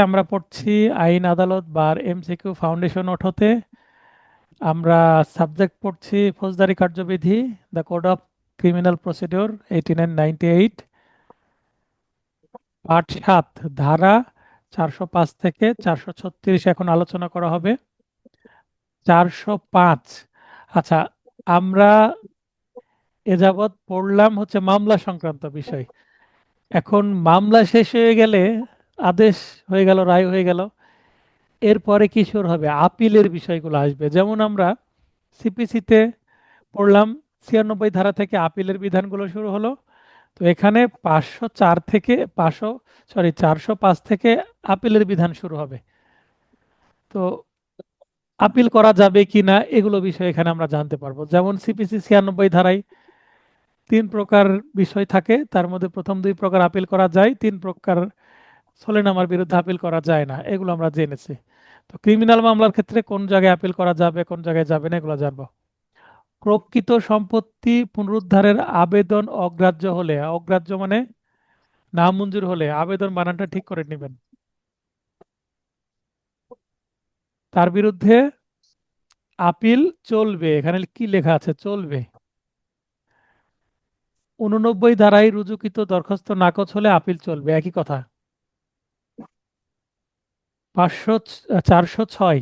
আমরা পড়ছি আইন আদালত বার এমসিকিউ ফাউন্ডেশন ওঠোতে। আমরা সাবজেক্ট পড়ছি ফৌজদারি কার্যবিধি, the code of criminal procedure 1898। পাঠ 7, ধারা 405 থেকে 436 এখন আলোচনা করা হবে। 405, আচ্ছা, আমরা এ যাবৎ পড়লাম হচ্ছে মামলা সংক্রান্ত বিষয়। এখন মামলা শেষ হয়ে গেলে আদেশ হয়ে গেল, রায় হয়ে গেল, এরপরে কি শুরু হবে? আপিলের বিষয়গুলো আসবে। যেমন আমরা সিপিসিতে পড়লাম 96 ধারা থেকে আপিলের বিধানগুলো শুরু হলো। তো এখানে 504 থেকে 405 থেকে আপিলের বিধান শুরু হবে। তো আপিল করা যাবে কি না এগুলো বিষয় এখানে আমরা জানতে পারবো। যেমন সিপিসি 96 ধারায় 3 প্রকার বিষয় থাকে, তার মধ্যে প্রথম 2 প্রকার আপিল করা যায়, 3 প্রকার সলেনামার বিরুদ্ধে আপিল করা যায় না, এগুলো আমরা জেনেছি। তো ক্রিমিনাল মামলার ক্ষেত্রে কোন জায়গায় আপিল করা যাবে, কোন জায়গায় যাবে না, এগুলো জানবো। প্রকৃত সম্পত্তি পুনরুদ্ধারের আবেদন অগ্রাহ্য হলে, অগ্রাহ্য মানে নামঞ্জুর হলে, আবেদন বানানটা ঠিক করে নেবেন, তার বিরুদ্ধে আপিল চলবে। এখানে কি লেখা আছে? চলবে। 89 ধারায় রুজুকৃত দরখাস্ত নাকচ হলে আপিল চলবে, একই কথা। 406,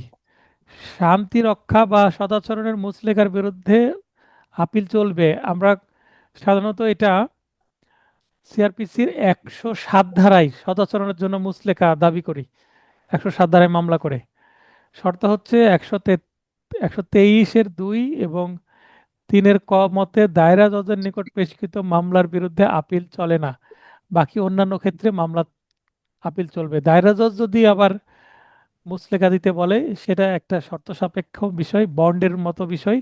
শান্তি রক্ষা বা সদাচরণের মুচলেকার বিরুদ্ধে আপিল চলবে। আমরা সাধারণত এটা সিআরপিসির 107 ধারায় সদাচরণের জন্য মুচলেকা দাবি করি, 107 ধারায় মামলা করে। শর্ত হচ্ছে 123-2 এবং 3 ক মতে দায়রা জজের নিকট পেশকৃত মামলার বিরুদ্ধে আপিল চলে না। বাকি অন্যান্য ক্ষেত্রে মামলা আপিল চলবে। দায়রা জজ যদি আবার মুচলেকা দিতে বলে, সেটা একটা শর্ত সাপেক্ষ বিষয়, বন্ডের মতো বিষয়,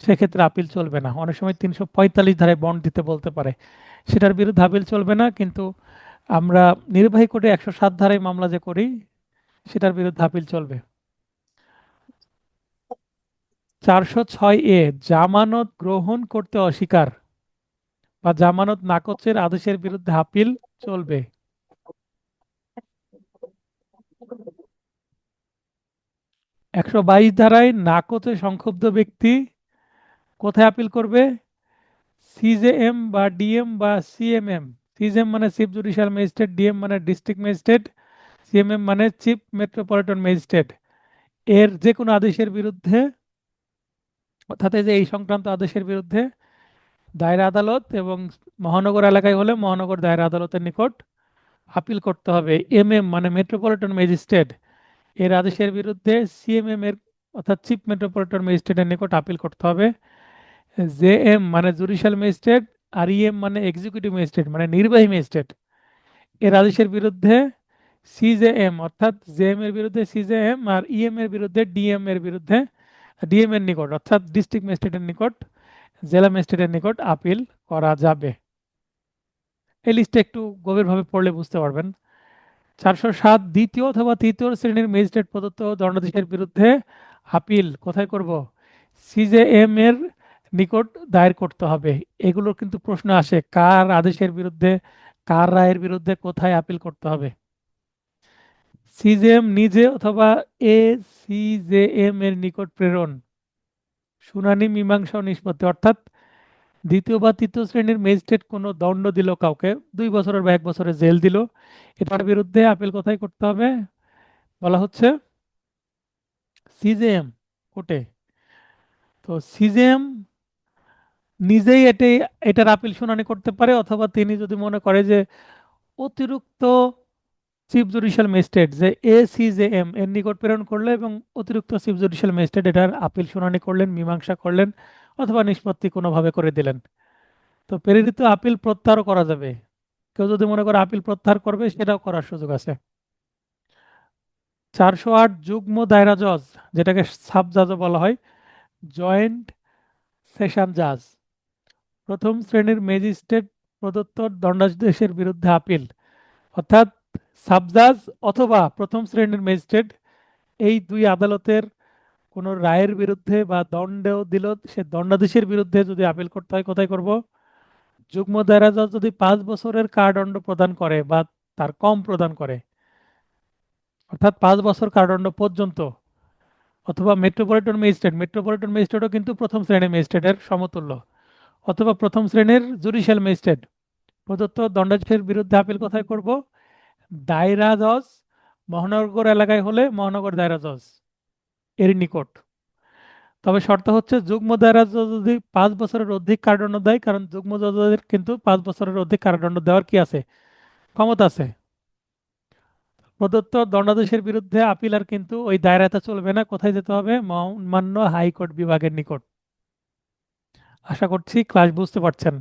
সেক্ষেত্রে আপিল চলবে না। অনেক সময় 345 ধারায় বন্ড দিতে বলতে পারে, সেটার বিরুদ্ধে আপিল চলবে না। কিন্তু আমরা নির্বাহী কোর্টে 107 ধারায় মামলা যে করি, সেটার বিরুদ্ধে আপিল চলবে। 406 জামানত গ্রহণ করতে অস্বীকার বা জামানত নাকচের আদেশের বিরুদ্ধে আপিল চলবে। 122 ধারায় নাকচে সংক্ষুব্ধ ব্যক্তি কোথায় আপিল করবে? সিজেএম বা ডিএম বা সিএমএম। সিজেএম মানে চিফ জুডিশিয়াল ম্যাজিস্ট্রেট, ডিএম মানে ডিস্ট্রিক্ট ম্যাজিস্ট্রেট, সিএমএম মানে চিফ মেট্রোপলিটন ম্যাজিস্ট্রেট। এর যে কোনো আদেশের বিরুদ্ধে, অর্থাৎ এই যে এই সংক্রান্ত আদেশের বিরুদ্ধে দায়রা আদালত এবং মহানগর এলাকায় হলে মহানগর দায়রা আদালতের নিকট আপিল করতে হবে। এমএম মানে মেট্রোপলিটন ম্যাজিস্ট্রেট, এর আদেশের বিরুদ্ধে সিএমএম এর অর্থাৎ চিফ মেট্রোপলিটন ম্যাজিস্ট্রেটের নিকট আপিল করতে হবে। জেএম মানে জুডিশিয়াল ম্যাজিস্ট্রেট, আর ইএম মানে এক্সিকিউটিভ ম্যাজিস্ট্রেট মানে নির্বাহী ম্যাজিস্ট্রেট, এর আদেশের বিরুদ্ধে সিজেএম অর্থাৎ জেএম এর বিরুদ্ধে সিজেএম, আর ইএম এর বিরুদ্ধে ডিএম এর বিরুদ্ধে ডিএম এর নিকট অর্থাৎ ডিস্ট্রিক্ট ম্যাজিস্ট্রেটের নিকট, জেলা ম্যাজিস্ট্রেটের নিকট আপিল করা যাবে। এই লিস্টে একটু গভীরভাবে পড়লে বুঝতে পারবেন। 407 দ্বিতীয় অথবা তৃতীয় শ্রেণীর ম্যাজিস্ট্রেট প্রদত্ত দণ্ডাদেশের বিরুদ্ধে আপিল কোথায় করব? সিজেএম এর নিকট দায়ের করতে হবে। এগুলোর কিন্তু প্রশ্ন আসে, কার আদেশের বিরুদ্ধে, কার রায়ের বিরুদ্ধে কোথায় আপিল করতে হবে। সিজেএম নিজে অথবা এ সিজেএম এর নিকট প্রেরণ, শুনানি মীমাংসা ও নিষ্পত্তি, অর্থাৎ দ্বিতীয় বা তৃতীয় শ্রেণীর ম্যাজিস্ট্রেট কোনো দণ্ড দিল কাউকে, 2 বছরের বা 1 বছরের জেল দিল, এটার বিরুদ্ধে আপিল কোথায় করতে হবে? বলা হচ্ছে সিজেএম কোর্টে। তো সিজেএম নিজেই এটার আপিল শুনানি করতে পারে, অথবা তিনি যদি মনে করে যে অতিরিক্ত চিফ জুডিশিয়াল ম্যাজিস্ট্রেট যে এসিজেএম এর নিকট প্রেরণ করলো এবং অতিরিক্ত চিফ জুডিশিয়াল ম্যাজিস্ট্রেট এটার আপিল শুনানি করলেন, মীমাংসা করলেন, অথবা নিষ্পত্তি কোনোভাবে করে দিলেন, তো প্রেরিত আপিল প্রত্যাহারও করা যাবে। কেউ যদি মনে করে আপিল প্রত্যাহার করবে, সেটাও করার সুযোগ আছে। 408 যুগ্ম দায়রা জজ, যেটাকে সাব জাজও বলা হয়, জয়েন্ট সেশন জাজ, প্রথম শ্রেণীর ম্যাজিস্ট্রেট প্রদত্ত দণ্ডাদেশের বিরুদ্ধে আপিল, অর্থাৎ সাব জাজ অথবা প্রথম শ্রেণীর ম্যাজিস্ট্রেট, এই দুই আদালতের কোনো রায়ের বিরুদ্ধে বা দণ্ড দিল, সে দণ্ডাদেশের বিরুদ্ধে যদি আপিল করতে হয়, কোথায় করব? যুগ্ম দায়রা জজ যদি 5 বছরের কারাদণ্ড প্রদান করে বা তার কম প্রদান করে, অর্থাৎ 5 বছর কারাদণ্ড পর্যন্ত, অথবা মেট্রোপলিটন ম্যাজিস্ট্রেটও কিন্তু প্রথম শ্রেণীর ম্যাজিস্ট্রেটের সমতুল্য, অথবা প্রথম শ্রেণীর জুডিশিয়াল ম্যাজিস্ট্রেট প্রদত্ত দণ্ডাদেশের বিরুদ্ধে আপিল কোথায় করব? দায়রা জজ, মহানগর এলাকায় হলে মহানগর দায়রা জজ এর নিকট। তবে শর্ত হচ্ছে যুগ্ম দায়রা জজ যদি 5 বছরের অধিক কারাদণ্ড দেয়, কারণ যুগ্ম জজের কিন্তু 5 বছরের অধিক কারাদণ্ড দেওয়ার কি আছে, ক্ষমতা আছে। প্রদত্ত দণ্ডাদেশের বিরুদ্ধে আপিল আর কিন্তু ওই দায়রাতে চলবে না, কোথায় যেতে হবে? মহামান্য হাইকোর্ট বিভাগের নিকট। আশা করছি ক্লাস বুঝতে পারছেন।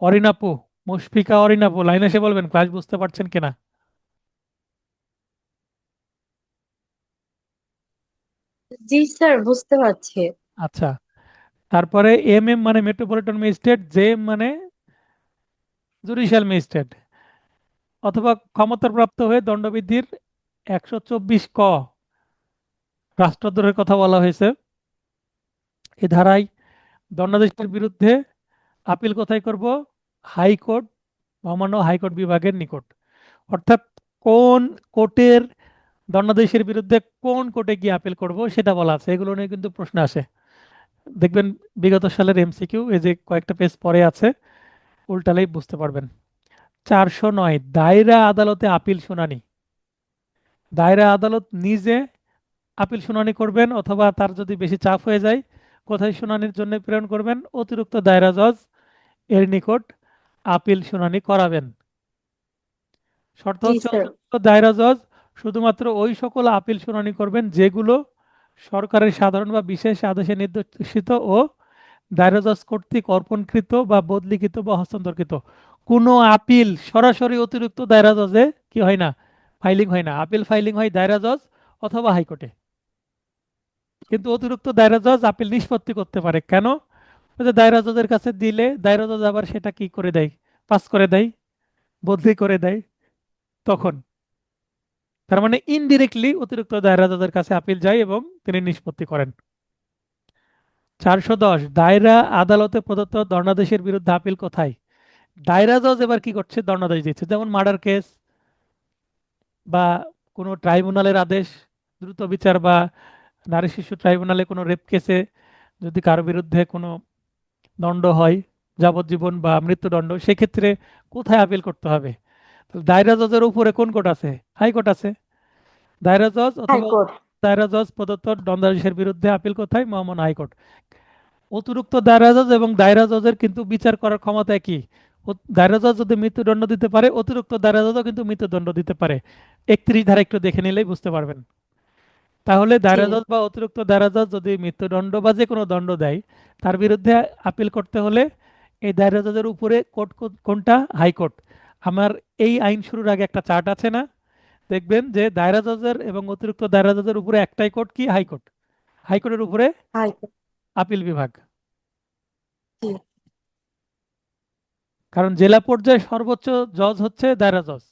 অরিনাপু, মুশফিকা অরিনাপু লাইনে এসে বলবেন ক্লাস বুঝতে পারছেন কিনা। জি স্যার, বুঝতে পারছি। আচ্ছা, তারপরে এম মানে মেট্রোপলিটন ম্যাজিস্ট্রেট, এম মানে জুডিশিয়াল ম্যাজিস্ট্রেট, অথবা ক্ষমতাপ্রাপ্ত হয়ে দণ্ডবিধির 124 ক রাষ্ট্রদ্রোহের কথা বলা হয়েছে। এ ধারায় দণ্ডাদেশের বিরুদ্ধে আপিল কোথায় করব? হাইকোর্ট, মহামান্য হাইকোর্ট বিভাগের নিকট। অর্থাৎ কোন কোর্টের দণ্ডাদেশের বিরুদ্ধে কোন কোর্টে গিয়ে আপিল করব সেটা বলা আছে, এগুলো নিয়ে কিন্তু প্রশ্ন আসে। দেখবেন বিগত সালের এমসিকিউ এই যে কয়েকটা পেজ পরে আছে, উল্টালেই বুঝতে পারবেন। 409 দায়রা আদালতে আপিল শুনানি। দায়রা আদালত নিজে আপিল শুনানি করবেন, অথবা তার যদি বেশি চাপ হয়ে যায় কোথায় শুনানির জন্য প্রেরণ করবেন? অতিরিক্ত দায়রা জজ এর নিকট আপিল শুনানি করাবেন। শর্ত জি হচ্ছে স্যার। অতিরিক্ত দায়রা জজ শুধুমাত্র ওই সকল আপিল শুনানি করবেন যেগুলো সরকারের সাধারণ বা বিশেষ আদেশে নির্দেশিত ও দায়রা জজ কর্তৃক অর্পণকৃত বা বদলিকৃত বা হস্তান্তরকৃত। কোনো আপিল সরাসরি অতিরিক্ত দায়রা জজে কি হয় না, ফাইলিং হয় না। আপিল ফাইলিং হয় দায়রা জজ অথবা হাইকোর্টে। কিন্তু অতিরিক্ত দায়রা জজ আপিল নিষ্পত্তি করতে পারে। কেন? ওই যে দায়রা জজের কাছে দিলে দায়রা জজ আবার সেটা কি করে দেয়, পাস করে দেয়, বদলি করে দেয়। তখন তার মানে ইনডিরেক্টলি অতিরিক্ত দায়রা জজের কাছে আপিল যায় এবং তিনি নিষ্পত্তি করেন। 410 দায়রা আদালতে প্রদত্ত দণ্ডাদেশের বিরুদ্ধে আপিল কোথায়? দায়রা জজ এবার কি করছে? দণ্ডাদেশ দিচ্ছে, যেমন মার্ডার কেস বা কোনো ট্রাইব্যুনালের আদেশ, দ্রুত বিচার বা নারী শিশু ট্রাইব্যুনালে কোনো রেপ কেসে যদি কারো বিরুদ্ধে কোনো দণ্ড হয়, যাবজ্জীবন বা মৃত্যুদণ্ড, সেক্ষেত্রে কোথায় আপিল করতে হবে? তাহলে দায়রা জজের উপরে কোন কোর্ট আছে? হাইকোর্ট আছে। দায়রা জজ অথবা হাইকোর্ট। দায়রা জজ প্রদত্ত দণ্ডাদেশের বিরুদ্ধে আপিল কোথায়? মহামান্য হাইকোর্ট। অতিরিক্ত দায়রা জজ এবং দায়রা জজের কিন্তু বিচার করার ক্ষমতা একই। দায়রা জজ যদি মৃত্যুদণ্ড দিতে পারে, অতিরিক্ত দায়রা জজও কিন্তু মৃত্যুদণ্ড দিতে পারে। 31 ধারা একটু দেখে নিলেই বুঝতে পারবেন। তাহলে জি। দায়রা জজ বা অতিরিক্ত দায়রা জজ যদি মৃত্যুদণ্ড বা যে কোনো দণ্ড দেয়, তার বিরুদ্ধে আপিল করতে হলে এই দায়রা জজের উপরে কোর্ট কোনটা? হাইকোর্ট। আমার এই আইন শুরুর আগে একটা চার্ট আছে না, দেখবেন যে দায়রা জজের এবং অতিরিক্ত দায়রা জজের উপরে একটাই কোর্ট, কি? হাইকোর্ট। হাইকোর্টের উপরে হাইকোর্ট। আপিল বিভাগ। জি। কারণ জেলা পর্যায়ে সর্বোচ্চ জজ হচ্ছে দায়রা জজ,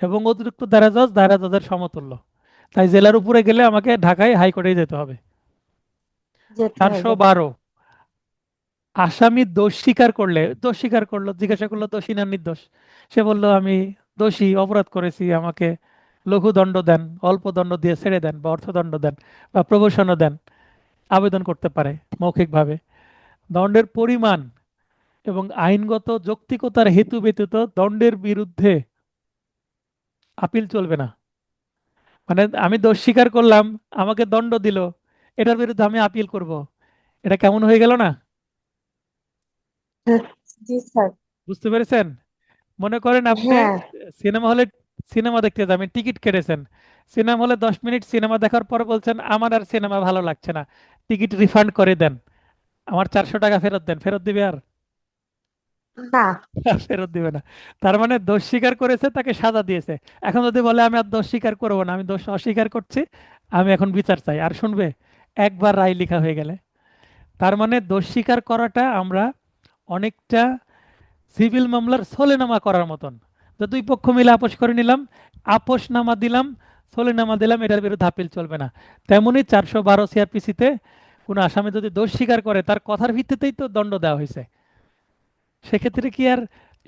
এবং অতিরিক্ত দায়রা জজের সমতুল্য। তাই জেলার উপরে গেলে আমাকে ঢাকায় হাইকোর্টে যেতে হবে। যেতে চারশো হবে। বারো আসামি দোষ স্বীকার করলে, দোষ স্বীকার করলো, জিজ্ঞাসা করলো দোষী না নির্দোষ, সে বলল আমি দোষী, অপরাধ করেছি, আমাকে লঘু দণ্ড দেন, অল্প দণ্ড দিয়ে ছেড়ে দেন, বা অর্থদণ্ড দেন, বা প্রবেশনও দেন, আবেদন করতে পারে মৌখিকভাবে। দণ্ডের পরিমাণ এবং আইনগত যৌক্তিকতার হেতু ব্যতীত দণ্ডের বিরুদ্ধে আপিল চলবে না। মানে আমি দোষ স্বীকার করলাম, আমাকে দণ্ড দিল, এটার বিরুদ্ধে আমি আপিল করব, এটা কেমন হয়ে গেল না? জি স্যার। বুঝতে পেরেছেন? মনে করেন আপনি হ্যাঁ। সিনেমা হলে সিনেমা দেখতে যাবেন, টিকিট কেটেছেন, সিনেমা হলে 10 মিনিট সিনেমা দেখার পর বলছেন আমার আর সিনেমা ভালো লাগছে না, টিকিট রিফান্ড করে দেন, আমার 400 টাকা ফেরত দেন, ফেরত দিবে আর? না। আর ফেরত দিবে না। তার মানে দোষ স্বীকার করেছে, তাকে সাজা দিয়েছে। এখন যদি বলে আমি আর দোষ স্বীকার করবো না, আমি দোষ অস্বীকার করছি, আমি এখন বিচার চাই, আর শুনবে? একবার রায় লেখা হয়ে গেলে। তার মানে দোষ স্বীকার করাটা আমরা অনেকটা সিভিল মামলার সলেনামা করার মতন, যে দুই পক্ষ মিলে আপোষ করে নিলাম, আপোষনামা দিলাম, সলেনামা দিলাম, এটার বিরুদ্ধে আপিল চলবে না। তেমনি 412 সিআরপিসিতে কোনো আসামি যদি দোষ স্বীকার করে তার কথার ভিত্তিতেই তো দণ্ড দেওয়া হয়েছে, সেক্ষেত্রে কি আর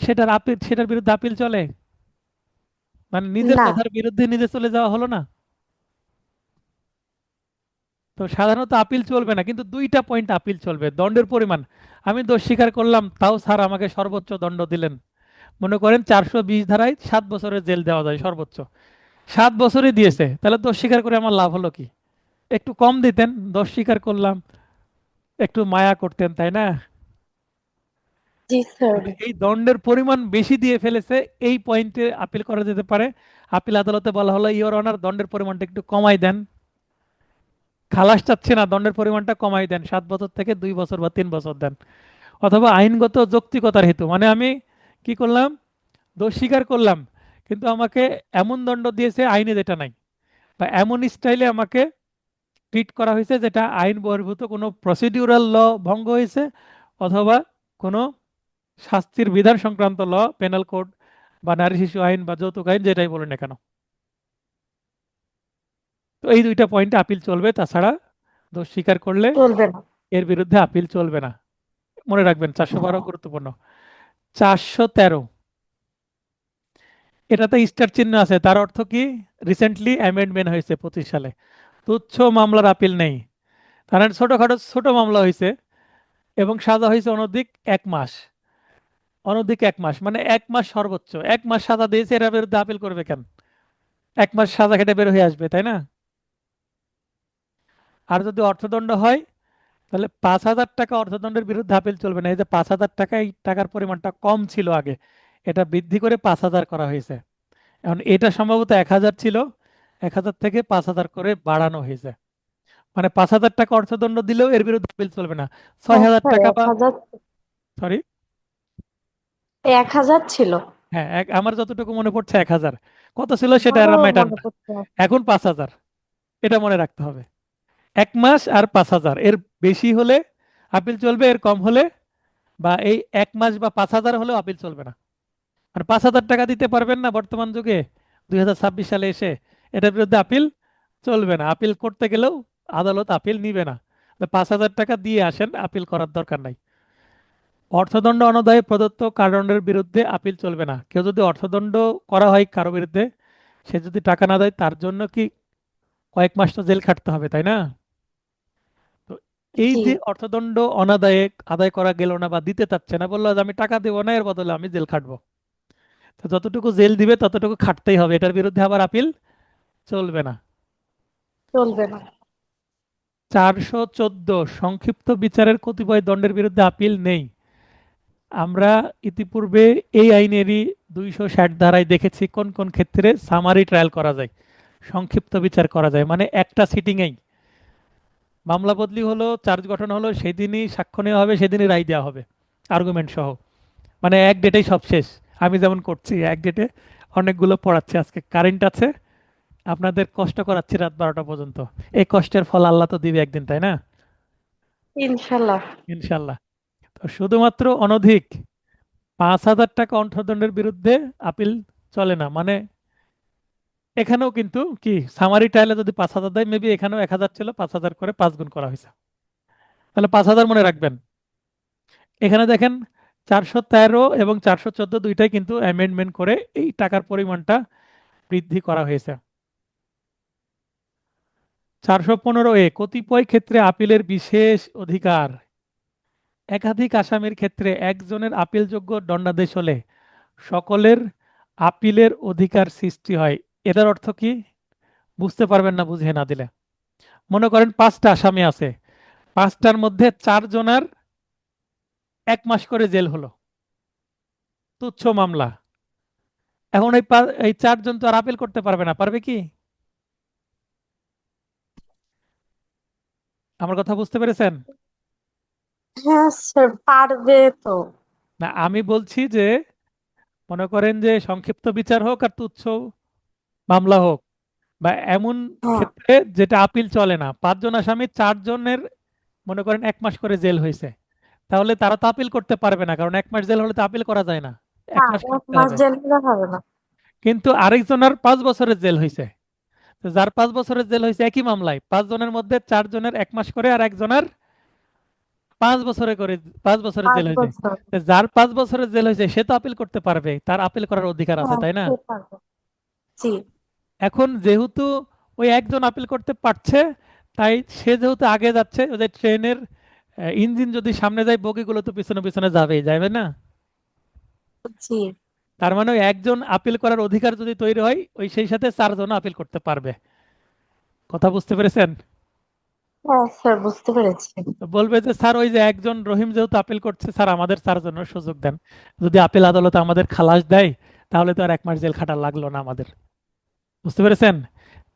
সেটার বিরুদ্ধে আপিল চলে? মানে নিজের না। কথার বিরুদ্ধে নিজে চলে যাওয়া হলো না? তো সাধারণত আপিল চলবে না, কিন্তু দুইটা পয়েন্ট আপিল চলবে: দণ্ডের পরিমাণ। আমি দোষ স্বীকার করলাম, তাও স্যার আমাকে সর্বোচ্চ দণ্ড দিলেন। মনে করেন 420 ধারায় 7 বছরের জেল দেওয়া যায় সর্বোচ্চ, 7 বছরই দিয়েছে, তাহলে দোষ স্বীকার করে আমার লাভ হলো কি? একটু কম দিতেন, দোষ স্বীকার করলাম, একটু মায়া করতেন, তাই না? জি স্যার। মানে এই দণ্ডের পরিমাণ বেশি দিয়ে ফেলেছে, এই পয়েন্টে আপিল করা যেতে পারে। আপিল আদালতে বলা হলো, ইওর অনার, দণ্ডের পরিমাণটা একটু কমাই দেন, খালাস চাচ্ছে না, দণ্ডের পরিমাণটা কমাই দেন, 7 বছর থেকে 2 বছর বা 3 বছর দেন। অথবা আইনগত যৌক্তিকতার হেতু, মানে আমি কি করলাম, দোষ স্বীকার করলাম, কিন্তু আমাকে এমন দণ্ড দিয়েছে আইনে যেটা নাই, বা এমন স্টাইলে আমাকে ট্রিট করা হয়েছে যেটা আইন বহির্ভূত, কোনো প্রসিডিউরাল ল ভঙ্গ হয়েছে, অথবা কোনো শাস্তির বিধান সংক্রান্ত ল, পেনাল কোড বা নারী শিশু আইন বা যৌতুক আইন, যেটাই বলেন না কেন। তো এই দুইটা পয়েন্টে আপিল চলবে, তাছাড়া দোষ স্বীকার করলে চলবে না। এর বিরুদ্ধে আপিল চলবে না। মনে রাখবেন, 412 গুরুত্বপূর্ণ। 413, এটাতে স্টার চিহ্ন আছে, তার অর্থ কি? রিসেন্টলি অ্যামেন্ডমেন্ট হয়েছে 25 সালে। তুচ্ছ মামলার আপিল নেই। তার মানে ছোটখাটো ছোট মামলা হয়েছে এবং সাজা হয়েছে অনধিক 1 মাস। অনধিক 1 মাস মানে 1 মাস, সর্বোচ্চ 1 মাস সাজা দিয়েছে, এর বিরুদ্ধে আপিল করবে কেন? 1 মাস সাজা খেটে বের হয়ে আসবে, তাই না? আর যদি অর্থদণ্ড হয়, তাহলে 5,000 টাকা অর্থদণ্ডের বিরুদ্ধে আপিল চলবে না। এই যে 5,000 টাকা, এই টাকার পরিমাণটা কম ছিল আগে, এটা বৃদ্ধি করে 5,000 করা হয়েছে। এখন এটা সম্ভবত 1,000 ছিল, 1,000 থেকে 5,000 করে বাড়ানো হয়েছে। মানে 5,000 টাকা অর্থদণ্ড দিলেও এর বিরুদ্ধে আপিল চলবে না। ছয় হ্যাঁ হাজার স্যার, টাকা এক বা, হাজার সরি, 1,000 ছিল। হ্যাঁ, আমার যতটুকু মনে পড়ছে 1,000। কত ছিল সেটা আর আমারও ম্যাটার মনে না, পড়ছে। এখন 5,000। এটা মনে রাখতে হবে, 1 মাস আর 5,000, এর বেশি হলে আপিল চলবে, এর কম হলে, বা এই 1 মাস বা 5,000 হলেও আপিল চলবে না। আর 5,000 টাকা দিতে পারবেন না বর্তমান যুগে, 2026 সালে এসে, এটার বিরুদ্ধে আপিল চলবে না। আপিল করতে গেলেও আদালত আপিল নিবে না। 5,000 টাকা দিয়ে আসেন, আপিল করার দরকার নাই। অর্থদণ্ড অনাদায়ে প্রদত্ত কারাদণ্ডের বিরুদ্ধে আপিল চলবে না। কেউ যদি অর্থদণ্ড করা হয় কারো বিরুদ্ধে, সে যদি টাকা না দেয়, তার জন্য কি কয়েক মাস তো জেল খাটতে হবে, তাই না? তো এই জি। যে অর্থদণ্ড অনাদায়ে, আদায় করা গেল না বা দিতে চাচ্ছে না, বললো যে আমি টাকা দেবো না, এর বদলে আমি জেল খাটবো, তো যতটুকু জেল দিবে ততটুকু খাটতেই হবে, এটার বিরুদ্ধে আবার আপিল চলবে না। চলবে না। 414, সংক্ষিপ্ত বিচারের কতিপয় দণ্ডের বিরুদ্ধে আপিল নেই। আমরা ইতিপূর্বে এই আইনেরই 260 ধারায় দেখেছি কোন কোন ক্ষেত্রে সামারি ট্রায়াল করা যায়, সংক্ষিপ্ত বিচার করা যায়, মানে একটা সিটিংয়েই মামলা বদলি হলো, চার্জ গঠন হলো, সেদিনই সাক্ষ্য নেওয়া হবে, সেদিনই রায় দেওয়া হবে, আর্গুমেন্ট সহ। মানে এক ডেটেই সব শেষ। আমি যেমন করছি, এক ডেটে অনেকগুলো পড়াচ্ছি, আজকে কারেন্ট আছে, আপনাদের কষ্ট করাচ্ছি রাত 12টা পর্যন্ত। এই কষ্টের ফল আল্লাহ তো দিবে একদিন, তাই না? ইনশাল্লাহ। ইনশাল্লাহ। তো শুধুমাত্র অনধিক 5,000 টাকা অর্থদণ্ডের বিরুদ্ধে আপিল চলে না। মানে এখানেও কিন্তু কি, সামারি ট্রায়ালে যদি 5,000 দেয়, মেবি এখানেও 1,000 ছিল, 5,000 করে 5 গুণ করা হয়েছে, তাহলে 5,000 মনে রাখবেন। এখানে দেখেন, 413 এবং 414 দুইটাই কিন্তু অ্যামেন্ডমেন্ট করে এই টাকার পরিমাণটা বৃদ্ধি করা হয়েছে। 415 কতিপয় ক্ষেত্রে আপিলের বিশেষ অধিকার। একাধিক আসামির ক্ষেত্রে একজনের আপিলযোগ্য দণ্ডাদেশ হলে সকলের আপিলের অধিকার সৃষ্টি হয়। এটার অর্থ কি? বুঝতে পারবেন না বুঝিয়ে না দিলে। মনে করেন 5টা আসামি আছে, 5টার মধ্যে 4 জনের 1 মাস করে জেল হলো, তুচ্ছ মামলা। এখন এই 4 জন তো আর আপিল করতে পারবে না, পারবে কি? আমার কথা বুঝতে পেরেছেন? হ্যাঁ স্যার, পারবে তো। না, আমি বলছি যে, মনে করেন যে সংক্ষিপ্ত বিচার হোক আর তুচ্ছ মামলা হোক, বা এমন হ্যাঁ। ক্ষেত্রে যেটা আপিল চলে না, 5 জন আসামি, 4 জনের মনে করেন 1 মাস করে জেল হয়েছে, তাহলে তারা তো আপিল করতে পারবে না, কারণ 1 মাস জেল হলে তো আপিল করা যায় না, এক না, মাস এক খাটতে মাস হবে। জেল হলে হবে না। কিন্তু আরেকজনের 5 বছরের জেল হয়েছে, তো যার 5 বছরের জেল হয়েছে একই মামলায়, 5 জনের মধ্যে 4 জনের 1 মাস করে আর একজনের 5 বছরে করে, 5 বছরের পাঁচ জেল হয়েছে। বছর তো যার 5 বছরের জেল হয়েছে সে তো আপিল করতে পারবে, তার আপিল করার অধিকার আছে, হ্যাঁ, তাই না? সে পারবে। জি। এখন যেহেতু ওই একজন আপিল করতে পারছে, তাই সে যেহেতু আগে যাচ্ছে, ওদের ট্রেনের ইঞ্জিন যদি সামনে যায়, বগিগুলো তো পিছনে পিছনে যাবেই, যাবে না? জি। তার মানে ওই একজন আপিল করার অধিকার যদি তৈরি হয়, ওই সেই সাথে 4জন আপিল করতে পারবে। কথা বুঝতে পেরেছেন? হ্যাঁ স্যার, বুঝতে পেরেছি। তো বলবে যে স্যার ওই যে একজন রহিম যেহেতু আপিল করছে, স্যার আমাদের 4জনের সুযোগ দেন। যদি আপিল আদালত আমাদের খালাস দেয়, তাহলে তো আর 1 মাস জেল খাটা লাগলো না আমাদের। বুঝতে পেরেছেন?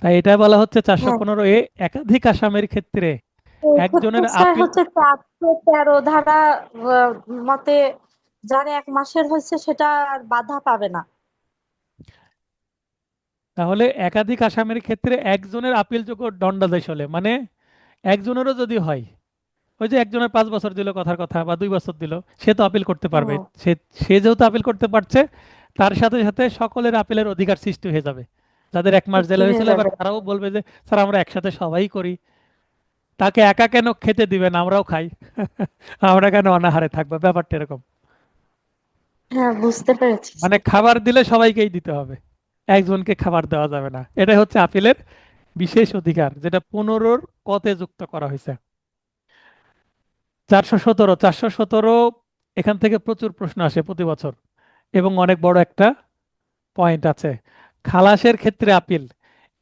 তাই এটা বলা হচ্ছে চারশো হ্যাঁ, পনেরো এ একাধিক আসামির ক্ষেত্রে এই ক্ষেত্রে একজনের স্যার আপিল। হচ্ছে 413 ধারা মতে যার 1 মাসের হয়েছে সেটা আর বাধা পাবে না। তাহলে একাধিক আসামির ক্ষেত্রে একজনের আপিলযোগ্য দণ্ডাদেশ হলে, মানে একজনেরও যদি হয়, ওই যে একজনের 5 বছর দিল কথার কথা, বা 2 বছর দিল, সে তো আপিল করতে পারবে। হ্যাঁ, সে সে যেহেতু আপিল করতে পারছে, তার সাথে সাথে সকলের আপিলের অধিকার সৃষ্টি হয়ে যাবে। যাদের 1 মাস সৃষ্টি জেলে হয়ে হয়েছিল, এবার যাবে। তারাও বলবে যে স্যার আমরা একসাথে সবাই করি, তাকে একা কেন খেতে দিবেন, আমরাও খাই। আমরা কেন অনাহারে থাকবো, ব্যাপারটা এরকম। হ্যাঁ, বুঝতে পেরেছি মানে স্যার। খাবার দিলে সবাইকেই দিতে হবে, একজনকে খাবার দেওয়া যাবে না। এটাই হচ্ছে আপিলের বিশেষ অধিকার, যেটা 15-র কতে যুক্ত করা হয়েছে। 417 এখান থেকে প্রচুর প্রশ্ন আসে প্রতি বছর, এবং অনেক বড় একটা পয়েন্ট আছে। খালাসের ক্ষেত্রে আপিল,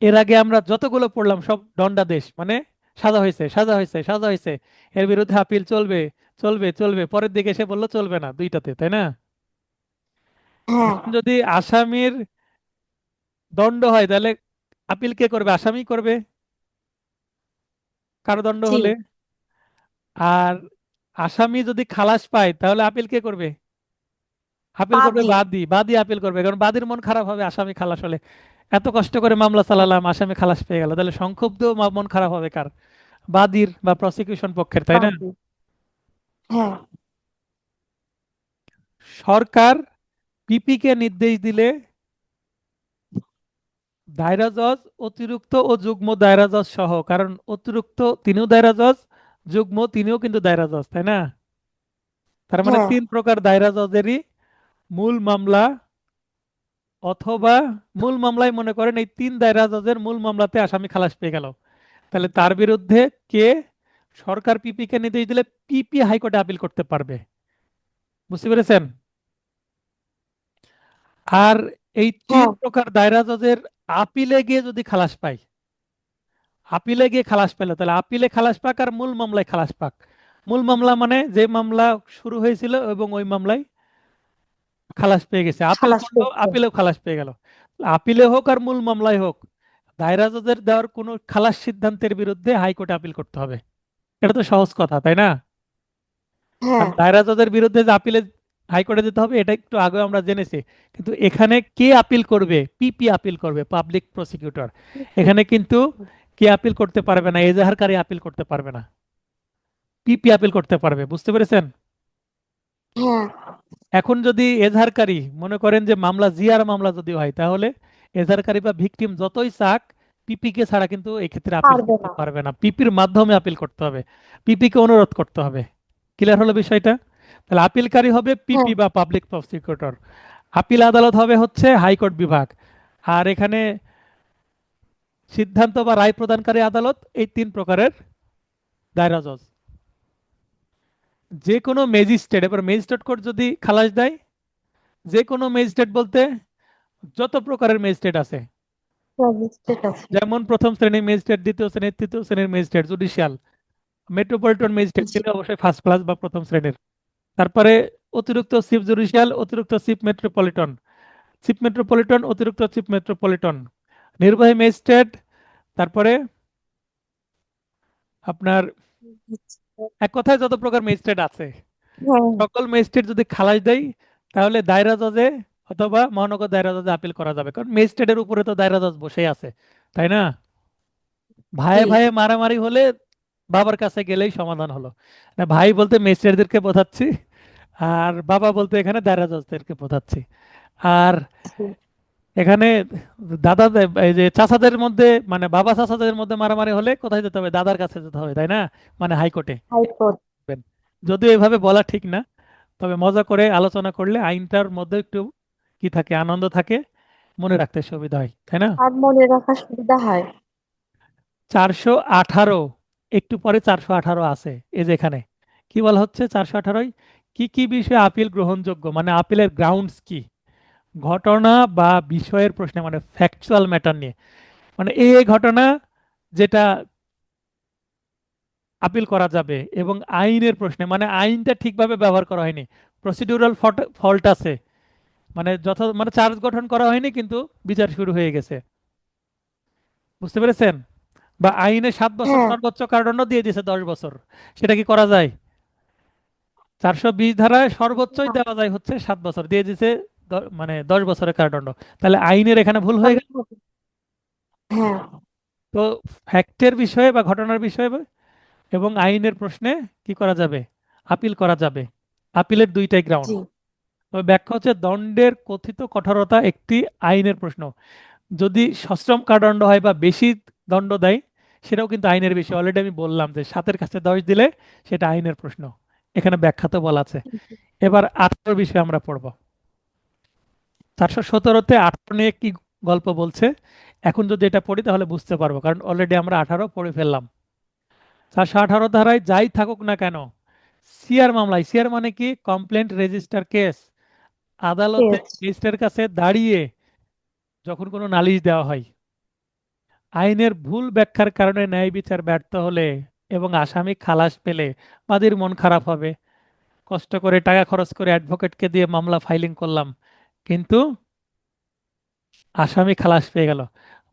এর আগে আমরা যতগুলো পড়লাম সব দণ্ডাদেশ, মানে সাজা হয়েছে, সাজা হয়েছে, সাজা হয়েছে, এর বিরুদ্ধে আপিল চলবে, চলবে, চলবে, পরের দিকে এসে বললো চলবে না, দুইটাতে, তাই না? হ্যাঁ। এখন যদি আসামির দণ্ড হয়, তাহলে আপিল কে করবে? আসামি করবে, কারাদণ্ড জি। হলে। আর আসামি যদি খালাস পায়, তাহলে আপিল কে করবে? আপিল করবে বাদী। বাদী, বাদী আপিল করবে, কারণ বাদীর মন খারাপ হবে আসামি খালাস হলে। এত কষ্ট করে মামলা চালালাম, আসামি খালাস পেয়ে গেল, তাহলে সংক্ষুব্ধ মন খারাপ হবে কার? বাদীর বা প্রসিকিউশন পক্ষের, তাই না? বাদী। হ্যাঁ। সরকার পিপি কে নির্দেশ দিলে দায়রা জজ, অতিরিক্ত ও যুগ্ম দায়রা জজ সহ, কারণ অতিরিক্ত তিনিও দায়রা জজ, যুগ্ম তিনিও কিন্তু দায়রা জজ, তাই না? তার মানে হ্যাঁ, 3 প্রকার দায়রা জজেরই মূল মামলা, অথবা মূল মামলায় মনে করেন এই 3 দায়রা জজের মূল মামলাতে আসামি খালাস পেয়ে গেল, তাহলে তার বিরুদ্ধে কে, সরকার পিপি কে নির্দেশ দিলে পিপি হাইকোর্টে আপিল করতে পারবে। বুঝতে পেরেছেন? আর এই তিন হ্যাঁ। প্রকার দায়রা জজের আপিলে গিয়ে যদি খালাস পায়, আপিলে গিয়ে খালাস পেল, তাহলে আপিলে খালাস পাক আর মূল মামলায় খালাস পাক। মূল মামলা মানে যে মামলা শুরু হয়েছিল এবং ওই মামলায় খালাস পেয়ে গেছে, আপিল খালাস করলো, পেয়েছে। আপিলেও খালাস পেয়ে গেল। আপিলে হোক আর মূল মামলায় হোক, দায়রা জজের দেওয়ার কোনো খালাস সিদ্ধান্তের বিরুদ্ধে হাইকোর্টে আপিল করতে হবে। এটা তো সহজ কথা, তাই না? হ্যাঁ। আর দায়রা জজের বিরুদ্ধে যে আপিলে হাইকোর্টে যেতে হবে, এটা একটু আগে আমরা জেনেছি। কিন্তু এখানে কে আপিল করবে? পিপি আপিল করবে, পাবলিক প্রসিকিউটর। এখানে কিন্তু কে আপিল করতে পারবে না, এজাহারকারী আপিল করতে পারবে না, পিপি আপিল করতে পারবে। বুঝতে পেরেছেন? হ্যাঁ। এখন যদি এজাহারকারী মনে করেন যে মামলা জিআর মামলা যদি হয়, তাহলে এজাহারকারী বা ভিকটিম যতই চাক, পিপি কে ছাড়া কিন্তু এই ক্ষেত্রে আপিল পারবে করতে না। পারবে না, পিপির মাধ্যমে আপিল করতে হবে, পিপি কে অনুরোধ করতে হবে। ক্লিয়ার হলো বিষয়টা? তাহলে আপিলকারী হবে হ্যাঁ। পিপি বা পাবলিক প্রসিকিউটর, আপিল আদালত হবে হচ্ছে হাইকোর্ট বিভাগ। আর এখানে সিদ্ধান্ত বা রায় প্রদানকারী আদালত এই 3 প্রকারের দায়রা জজ। যে কোনো ম্যাজিস্ট্রেট, এবার ম্যাজিস্ট্রেট কোর্ট যদি খালাস দেয়, যে কোনো ম্যাজিস্ট্রেট বলতে যত প্রকারের ম্যাজিস্ট্রেট আছে, ম্যাজিস্ট্রেট আছে। যেমন প্রথম শ্রেণীর ম্যাজিস্ট্রেট, দ্বিতীয় শ্রেণীর, তৃতীয় শ্রেণীর ম্যাজিস্ট্রেট, জুডিশিয়াল, মেট্রোপলিটন ম্যাজিস্ট্রেট জি। তিনি অবশ্যই ফার্স্ট ক্লাস বা প্রথম শ্রেণীর। তারপরে অতিরিক্ত চিফ জুডিশিয়াল, অতিরিক্ত চিফ মেট্রোপলিটন, চিফ মেট্রোপলিটন, অতিরিক্ত চিফ মেট্রোপলিটন, নির্বাহী ম্যাজিস্ট্রেট। তারপরে আপনার এক কথায় যত প্রকার ম্যাজিস্ট্রেট আছে, হ্যাঁ। সকল ম্যাজিস্ট্রেট যদি খালাস দেয়, তাহলে দায়রা জজে অথবা মহানগর দায়রা জজে আপিল করা যাবে, কারণ ম্যাজিস্ট্রেটের উপরে তো দায়রা জজ বসে আছে, তাই না? জি। ভাইয়ে ভাইয়ে মারামারি হলে বাবার কাছে গেলেই সমাধান হলো। না, ভাই বলতে ম্যাজিস্ট্রেটদেরকে বোঝাচ্ছি, আর বাবা বলতে এখানে দায়রা জজদেরকে বোঝাচ্ছি। আর জি। এখানে দাদা এই যে চাচাদের মধ্যে মানে বাবা চাচাদের মধ্যে মারামারি হলে কোথায় যেতে হবে? দাদার কাছে যেতে হবে, তাই না? মানে হাইকোর্টে। হাইকোর্ট। যদিও এভাবে বলা ঠিক না, তবে মজা করে আলোচনা করলে আইনটার মধ্যে একটু কি থাকে, আনন্দ থাকে, মনে রাখতে সুবিধা হয়, তাই না? আর মনে রাখার সুবিধা হয়। 418, একটু পরে 418 আছে, এই যে এখানে কি বলা হচ্ছে 418, কি কি বিষয়ে আপিল গ্রহণযোগ্য, মানে আপিলের গ্রাউন্ডস কি? ঘটনা বা বিষয়ের প্রশ্নে, মানে ফ্যাকচুয়াল ম্যাটার নিয়ে, মানে এই ঘটনা যেটা আপিল করা যাবে, এবং আইনের প্রশ্নে মানে আইনটা ঠিকভাবে ব্যবহার করা হয়নি, প্রসিডিউরাল ফল্ট আছে, মানে মানে চার্জ গঠন করা হয়নি কিন্তু বিচার শুরু হয়ে গেছে, বুঝতে পেরেছেন? বা আইনে 7 বছর হ্যাঁ, সর্বোচ্চ কারাদণ্ড দিয়ে দিয়েছে 10 বছর, সেটা কি করা যায়? 420 ধারায় সর্বোচ্চই না, দেওয়া যায় হচ্ছে 7 বছর, দিয়ে দিয়েছে মানে 10 বছরের কারাদণ্ড। তাহলে আইনের এখানে ভুল হয়ে তাহলে গেল। হবে। হ্যাঁ। তো ফ্যাক্টের বিষয়ে বা ঘটনার বিষয়ে এবং আইনের প্রশ্নে কি করা যাবে? আপিল করা যাবে। আপিলের দুইটাই গ্রাউন্ড। জি। তবে ব্যাখ্যা হচ্ছে দণ্ডের কথিত কঠোরতা একটি আইনের প্রশ্ন। যদি সশ্রম কারাদণ্ড হয় বা বেশি দণ্ড দেয়, সেটাও কিন্তু আইনের বিষয়। অলরেডি আমি বললাম যে 7-এর কাছে 10 দিলে সেটা আইনের প্রশ্ন। এখানে ব্যাখ্যাতে বলা আছে। এবার 18 বিষয়ে আমরা পড়ব। 417-তে 18 নিয়ে কি গল্প বলছে, এখন যদি এটা পড়ি তাহলে বুঝতে পারবো, কারণ অলরেডি আমরা 18 পড়ে ফেললাম। 418 ধারায় যাই থাকুক না কেন, সিআর মামলায়, সিআর মানে কি? কমপ্লেন্ট রেজিস্টার কেস, আদালতে পেজ। রেজিস্ট্রারের কাছে দাঁড়িয়ে যখন কোনো নালিশ দেওয়া হয়, আইনের ভুল ব্যাখ্যার কারণে ন্যায় বিচার ব্যর্থ হলে এবং আসামি খালাস পেলে বাদীর মন খারাপ হবে। কষ্ট করে টাকা খরচ করে অ্যাডভোকেটকে দিয়ে মামলা ফাইলিং করলাম, কিন্তু আসামি খালাস পেয়ে গেল।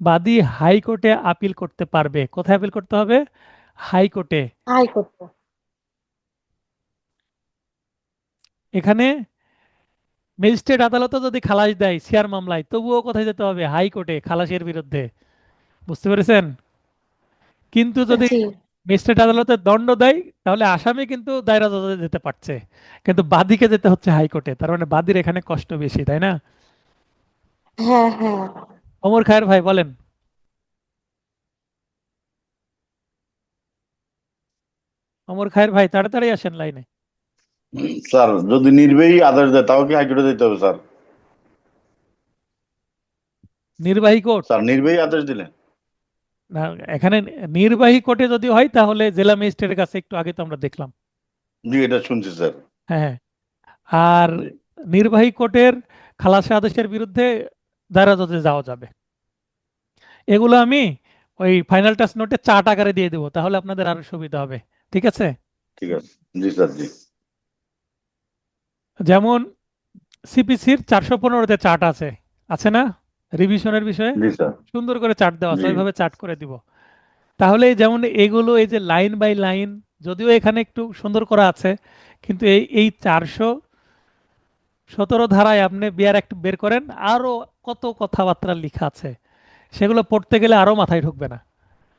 বাদী হাইকোর্টে আপিল করতে পারবে। কোথায় আপিল করতে হবে? হাইকোর্টে। হাইকোর্ট। এখানে ম্যাজিস্ট্রেট আদালতও যদি খালাস দেয় সিআর মামলায়, তবুও কোথায় যেতে হবে? হাইকোর্টে, খালাসের বিরুদ্ধে। বুঝতে পেরেছেন? কিন্তু যদি জি। ম্যাজিস্ট্রেট আদালতে দণ্ড দেয়, তাহলে আসামি কিন্তু দায়রা জজে যেতে পারছে, কিন্তু বাদীকে যেতে হচ্ছে হাইকোর্টে। তার মানে বাদীর এখানে কষ্ট বেশি, তাই না? হ্যাঁ, হ্যাঁ। ওমর খায়ের ভাই বলেন। ওমর খায়ের ভাই তাড়াতাড়ি আসেন লাইনে। স্যার যদি নির্বাহী আদেশ দেয় তাও কি হাইকোর্টে দিতে হবে স্যার? নির্বাহী কোর্ট স্যার নির্বাহী আদেশ দিলে? না, এখানে নির্বাহী কোর্টে যদি হয় তাহলে জেলা ম্যাজিস্ট্রেটের কাছে, একটু আগে তো আমরা দেখলাম। জি, এটা শুনছি স্যার। হ্যাঁ, হ্যাঁ। আর জি। নির্বাহী কোর্টের খালাসা আদেশের বিরুদ্ধে দায়রা জজে যাওয়া যাবে। এগুলো আমি ওই ফাইনাল টাচ নোটে চার্ট আকারে দিয়ে দেবো, তাহলে আপনাদের আরো সুবিধা হবে। ঠিক আছে? ঠিক আছে। জি স্যার, জি। যেমন সিপিসির 415-তে চার্ট আছে, আছে না? রিভিশনের বিষয়ে জি স্যার। সুন্দর করে চার্ট দেওয়া আছে, জি। ওইভাবে চার্ট করে দিব। তাহলে যেমন এগুলো, এই যে লাইন বাই লাইন, যদিও এখানে একটু সুন্দর করা আছে, কিন্তু এই 417 ধারায় আপনি বিয়ার একটু বের করেন, আরো কত কথাবার্তা লেখা আছে, সেগুলো পড়তে গেলে আরো মাথায় ঢুকবে না,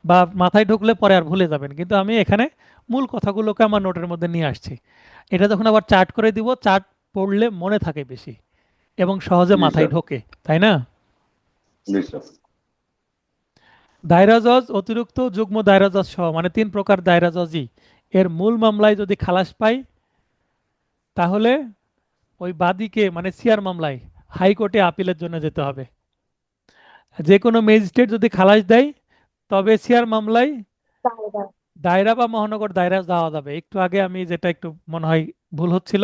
বা মাথায় ঢুকলে পরে আর ভুলে যাবেন। কিন্তু আমি এখানে মূল কথাগুলোকে আমার নোটের মধ্যে নিয়ে আসছি। এটা যখন আবার চার্ট করে দিব, চার্ট পড়লে মনে থাকে বেশি এবং সহজে জি মাথায় স্যার। ঢোকে, তাই না? জি স্যার। দায়রা জজ, অতিরিক্ত যুগ্ম দায়রা জজ সহ, মানে 3 প্রকার দায়রা জজই এর মূল মামলায় যদি খালাস পায়, তাহলে ওই বাদীকে মানে সিআর মামলায় হাইকোর্টে আপিলের জন্য যেতে হবে। যে কোনো ম্যাজিস্ট্রেট যদি খালাস দেয়, তবে সিআর মামলায় দায়রা। দায়রা বা মহানগর দায়রা যাওয়া যাবে। একটু আগে আমি যেটা একটু মনে হয় ভুল হচ্ছিল,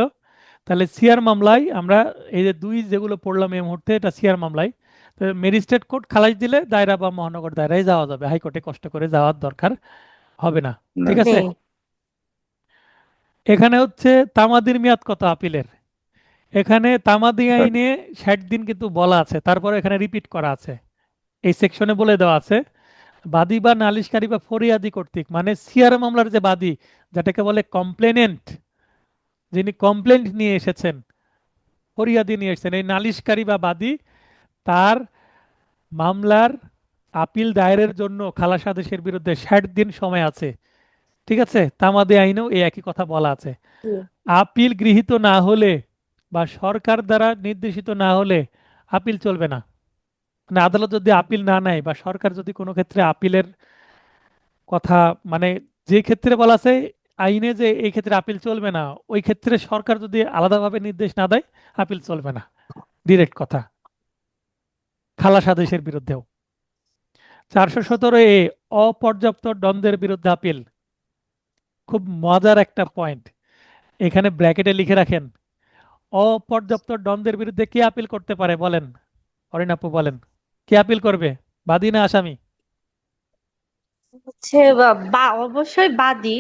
তাহলে সিআর মামলায় আমরা এই যে দুই যেগুলো পড়লাম এই মুহূর্তে, এটা সিআর মামলায়। তো ম্যাজিস্ট্রেট কোর্ট খালাস দিলে দায়রা বা মহানগর দায়রায় যাওয়া যাবে, হাইকোর্টে কষ্ট করে যাওয়ার দরকার হবে না। না। ঠিক আছে? নেই। এখানে হচ্ছে তামাদির মেয়াদ কত আপিলের। এখানে তামাদি স্যার। আইনে 60 দিন কিন্তু বলা আছে, তারপরে এখানে রিপিট করা আছে, এই সেকশনে বলে দেওয়া আছে। বাদী বা নালিশকারী বা ফরিয়াদি কর্তৃক, মানে সিআর মামলার যে বাদী, যেটাকে বলে কমপ্লেনেন্ট, যিনি কমপ্লেন্ট নিয়ে এসেছেন, ফরিয়াদি নিয়ে এসেছেন, এই নালিশকারী বা বাদী, তার মামলার আপিল দায়েরের জন্য খালাস আদেশের বিরুদ্ধে 60 দিন সময় আছে। ঠিক আছে? তামাদি আইনেও এই একই কথা বলা আছে। জি। আপিল গৃহীত না হলে বা সরকার দ্বারা নির্দেশিত না হলে আপিল চলবে না। মানে আদালত যদি আপিল না নেয় বা সরকার যদি কোনো ক্ষেত্রে আপিলের কথা, মানে যে ক্ষেত্রে বলা আছে আইনে যে এই ক্ষেত্রে আপিল চলবে না, ওই ক্ষেত্রে সরকার যদি আলাদাভাবে নির্দেশ না দেয় আপিল চলবে না। ডিরেক্ট কথা। খালাস আদেশের বিরুদ্ধেও। 417 অপর্যাপ্ত দ্বন্দ্বের বিরুদ্ধে আপিল। খুব মজার একটা পয়েন্ট, এখানে ব্র্যাকেটে লিখে রাখেন, অপর্যাপ্ত দ্বন্দ্বের বিরুদ্ধে কে আপিল করতে পারে বলেন? অরিন আপু বলেন, কে আপিল করবে, বাদী না আসামি? হচ্ছে অবশ্যই বাদী,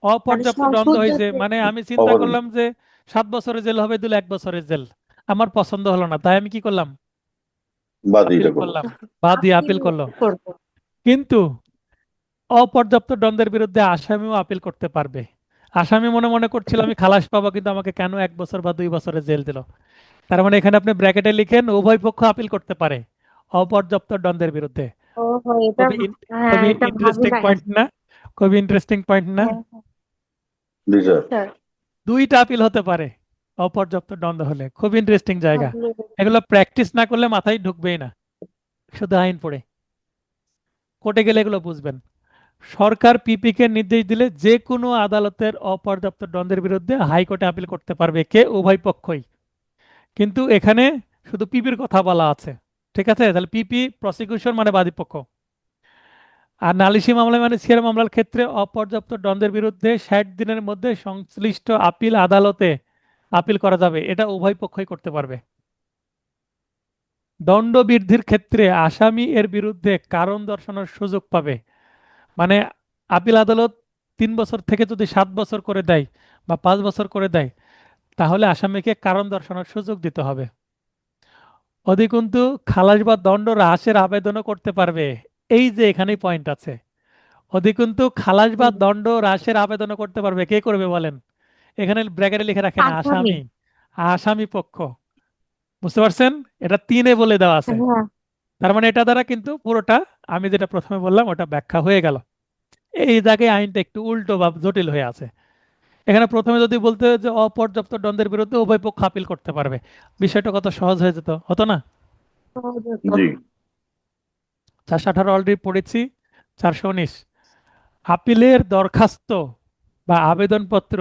মানে অপর্যাপ্ত দ্বন্দ্ব সংসদ হয়েছে, যাতে। মানে আমি চিন্তা করলাম যে 7 বছরের জেল হবে, দিল 1 বছরের জেল, আমার পছন্দ হলো না, তাই আমি কি করলাম, আপিল বাদীটা করবো। করলাম। বাদী আপিল আপিল করলো। করবো। কিন্তু অপর্যাপ্ত দ্বন্দ্বের বিরুদ্ধে আসামিও আপিল করতে পারবে। আসামি মনে মনে করছিল আমি খালাস পাবো, কিন্তু আমাকে কেন 1 বছর বা 2 বছরের জেল দিল। তার মানে এখানে আপনি ব্র্যাকেটে লিখেন উভয় পক্ষ আপিল করতে পারে অপর্যাপ্ত দ্বন্দ্বের বিরুদ্ধে। ও এটা, খুবই হ্যাঁ খুবই এটা ভাবি ইন্টারেস্টিং নাই পয়েন্ট আসলে। না? খুবই ইন্টারেস্টিং পয়েন্ট না? হ্যাঁ, জি জি স্যার। স্যার। দুইটা আপিল হতে পারে অপর্যাপ্ত দ্বন্দ্ব হলে। খুব ইন্টারেস্টিং জায়গা। ভাবলে এগুলো প্র্যাকটিস না করলে মাথায় ঢুকবেই না, শুধু আইন পড়ে। কোর্টে গেলে এগুলো বুঝবেন। সরকার পিপি কে নির্দেশ দিলে যে কোনো আদালতের অপর্যাপ্ত দ্বন্দ্বের বিরুদ্ধে হাইকোর্টে আপিল করতে পারবে কে? উভয় পক্ষই। কিন্তু এখানে শুধু পিপির কথা বলা আছে। ঠিক আছে, তাহলে পিপি প্রসিকিউশন মানে বাদীপক্ষ। আর নালিশি মামলা মানে সিআর মামলার ক্ষেত্রে অপর্যাপ্ত দ্বন্দ্বের বিরুদ্ধে 60 দিনের মধ্যে সংশ্লিষ্ট আপিল আদালতে আপিল করা যাবে, এটা উভয় পক্ষই করতে পারবে। দণ্ড বৃদ্ধির ক্ষেত্রে আসামি এর বিরুদ্ধে কারণ দর্শানোর সুযোগ পাবে। মানে আপিল আদালত 3 বছর থেকে যদি 7 বছর করে দেয় বা 5 বছর করে দেয়, তাহলে আসামিকে কারণ দর্শানোর সুযোগ দিতে হবে। অধিকন্তু খালাস বা দণ্ড হ্রাসের আবেদনও করতে পারবে। এই যে এখানেই পয়েন্ট আছে, অধিকন্তু খালাস বা দণ্ড হ্রাসের আবেদনও করতে পারবে, কে করবে বলেন? এখানে ব্র্যাকেটে লিখে রাখেন আসামি। আসামি। আসামি পক্ষ। বুঝতে পারছেন? এটা 3-এ বলে দেওয়া আছে। হ্যাঁ, তার মানে এটা দ্বারা কিন্তু পুরোটা আমি যেটা প্রথমে বললাম ওটা ব্যাখ্যা হয়ে গেল। এই জায়গায় আইনটা একটু উল্টো বা জটিল হয়ে আছে। এখানে প্রথমে যদি বলতে যে অপর্যাপ্ত দ্বন্দ্বের বিরুদ্ধে উভয় পক্ষ আপিল করতে পারবে, বিষয়টা কত সহজ হয়ে যেত, হতো না? সহজ হতো। জি 418 অলরেডি পড়েছি। 419 আপিলের দরখাস্ত বা আবেদনপত্র,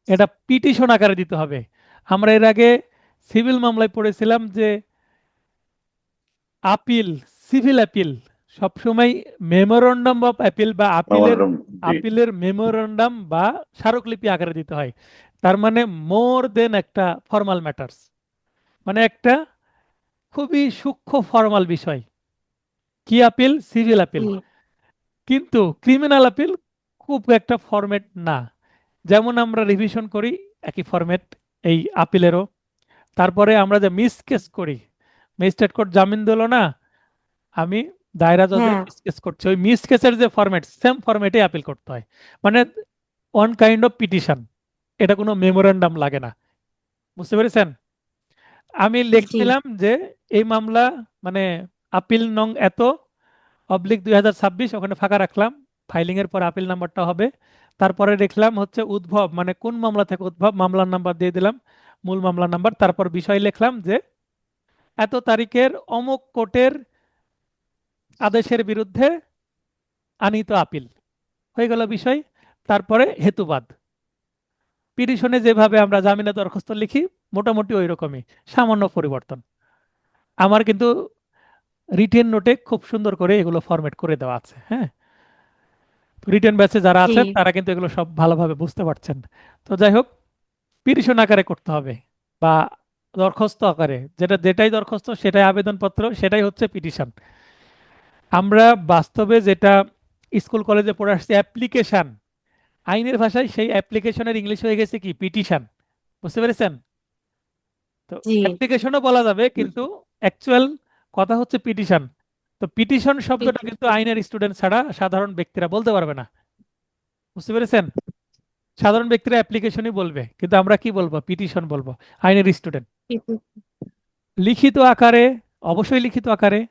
এটা পিটিশন আকারে দিতে হবে। আমরা এর আগে সিভিল মামলায় পড়েছিলাম যে আপিল, সিভিল আপিল সবসময় মেমোরান্ডাম অফ অ্যাপিল বা আমার আপিলের জি আপিলের মেমোরান্ডাম বা স্মারকলিপি আকারে দিতে হয়। তার মানে মোর দেন একটা ফর্মাল ম্যাটার্স, মানে একটা খুবই সূক্ষ্ম ফর্মাল বিষয়। কি আপিল? Civil appeal. জি কিন্তু ক্রিমিনাল আপিল খুব একটা ফরম্যাট না। যেমন আমরা রিভিশন করি একই ফরম্যাট এই আপিলেরও। তারপরে আমরা যে মিস কেস করি, ম্যাজিস্ট্রেট কোর্ট জামিন দিল না, আমি দায়রা জজে হ্যাঁ, মিস কেস করছি, ওই মিস কেসের যে ফরম্যাট সেম ফরম্যাটে আপিল করতে হয়। মানে ওয়ান কাইন্ড অফ পিটিশন, এটা কোনো মেমোরান্ডাম লাগে না। বুঝতে পেরেছেন? আমি জি লিখছিলাম যে এই মামলা মানে আপিল নং এত অবলিক 2026, ওখানে ফাঁকা রাখলাম, ফাইলিং এর পর আপিল নাম্বারটা হবে। তারপরে লিখলাম হচ্ছে উদ্ভব, মানে কোন মামলা থেকে উদ্ভব, মামলার নাম্বার দিয়ে দিলাম, মূল মামলার নাম্বার। তারপর বিষয় লিখলাম যে এত তারিখের অমুক কোর্টের আদেশের বিরুদ্ধে আনীত আপিল, হয়ে গেল বিষয়। তারপরে হেতুবাদ, পিটিশনে যেভাবে আমরা জামিনে দরখাস্ত লিখি মোটামুটি ওই রকমই, সামান্য পরিবর্তন। আমার কিন্তু রিটেন নোটে খুব সুন্দর করে এগুলো ফরম্যাট করে দেওয়া আছে। হ্যাঁ, রিটেন ব্যাচে যারা জি আছেন তারা কিন্তু এগুলো সব ভালোভাবে বুঝতে পারছেন। তো যাই হোক, পিটিশন আকারে করতে হবে বা দরখাস্ত আকারে, যেটাই দরখাস্ত সেটাই আবেদনপত্র, সেটাই হচ্ছে পিটিশন। আমরা বাস্তবে যেটা স্কুল কলেজে পড়ে আসছি অ্যাপ্লিকেশন, আইনের ভাষায় সেই অ্যাপ্লিকেশনের ইংলিশ হয়ে গেছে কি? পিটিশন। বুঝতে পেরেছেন? তো জি অ্যাপ্লিকেশনও বলা যাবে, কিন্তু অ্যাকচুয়াল কথা হচ্ছে পিটিশন। তো পিটিশন শব্দটা কিন্তু আইনের স্টুডেন্ট ছাড়া সাধারণ ব্যক্তিরা বলতে পারবে না। বুঝতে পেরেছেন? সাধারণ ব্যক্তিরা অ্যাপ্লিকেশনই বলবে, কিন্তু আমরা কি বলবো? পিটিশন বলবো, আইনের স্টুডেন্ট। লিখিত আকারে, অবশ্যই লিখিত আকারে।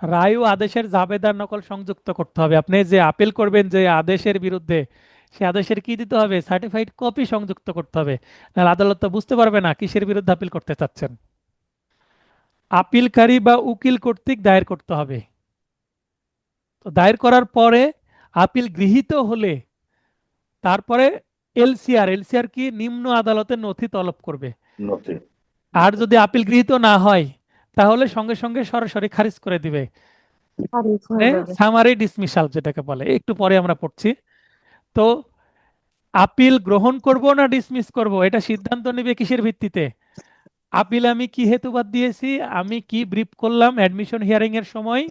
রায় ও আদেশের জাবেদার নকল সংযুক্ত করতে হবে। আপনি যে আপিল করবেন যে আদেশের বিরুদ্ধে, সে আদেশের কি দিতে হবে? সার্টিফাইড কপি সংযুক্ত করতে হবে, নাহলে আদালত তো বুঝতে পারবে না কিসের বিরুদ্ধে আপিল করতে চাচ্ছেন। আপিলকারী বা উকিল কর্তৃক দায়ের করতে হবে। তো দায়ের করার পরে আপিল গৃহীত হলে তারপরে এলসিআর কি নিম্ন আদালতের নথি তলব করবে। নথি। আর যদি আপিল গৃহীত না হয় তাহলে সঙ্গে সঙ্গে সরাসরি খারিজ করে দিবে, খারিজ মানে হয়ে যাবে। সামারি ডিসমিসাল যেটাকে বলে, একটু পরে আমরা পড়ছি। তো আপিল গ্রহণ করব না ডিসমিস করব এটা সিদ্ধান্ত নেবে কিসের ভিত্তিতে? আপিল আমি কি হেতুবাদ দিয়েছি, আমি কি ব্রিফ করলাম অ্যাডমিশন হিয়ারিং এর সময়,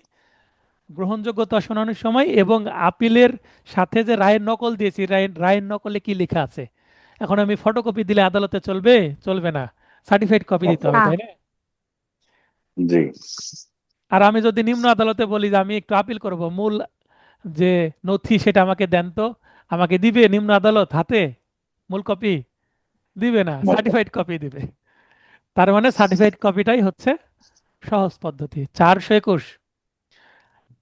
গ্রহণযোগ্যতা শোনানোর সময়, এবং আপিলের সাথে যে রায়ের নকল দিয়েছি রায়ের নকলে কি লেখা আছে। এখন আমি ফটোকপি দিলে আদালতে চলবে? চলবে না, সার্টিফাইড কপি দিতে হবে, না। তাই না? জি আর আমি যদি নিম্ন আদালতে বলি যে আমি একটু আপিল করব, মূল যে নথি সেটা আমাকে দেন, তো আমাকে দিবে নিম্ন আদালত হাতে মূল কপি? দিবে না, সার্টিফাইড কপি দিবে। তার মানে সার্টিফাইড কপিটাই হচ্ছে সহজ পদ্ধতি। 421।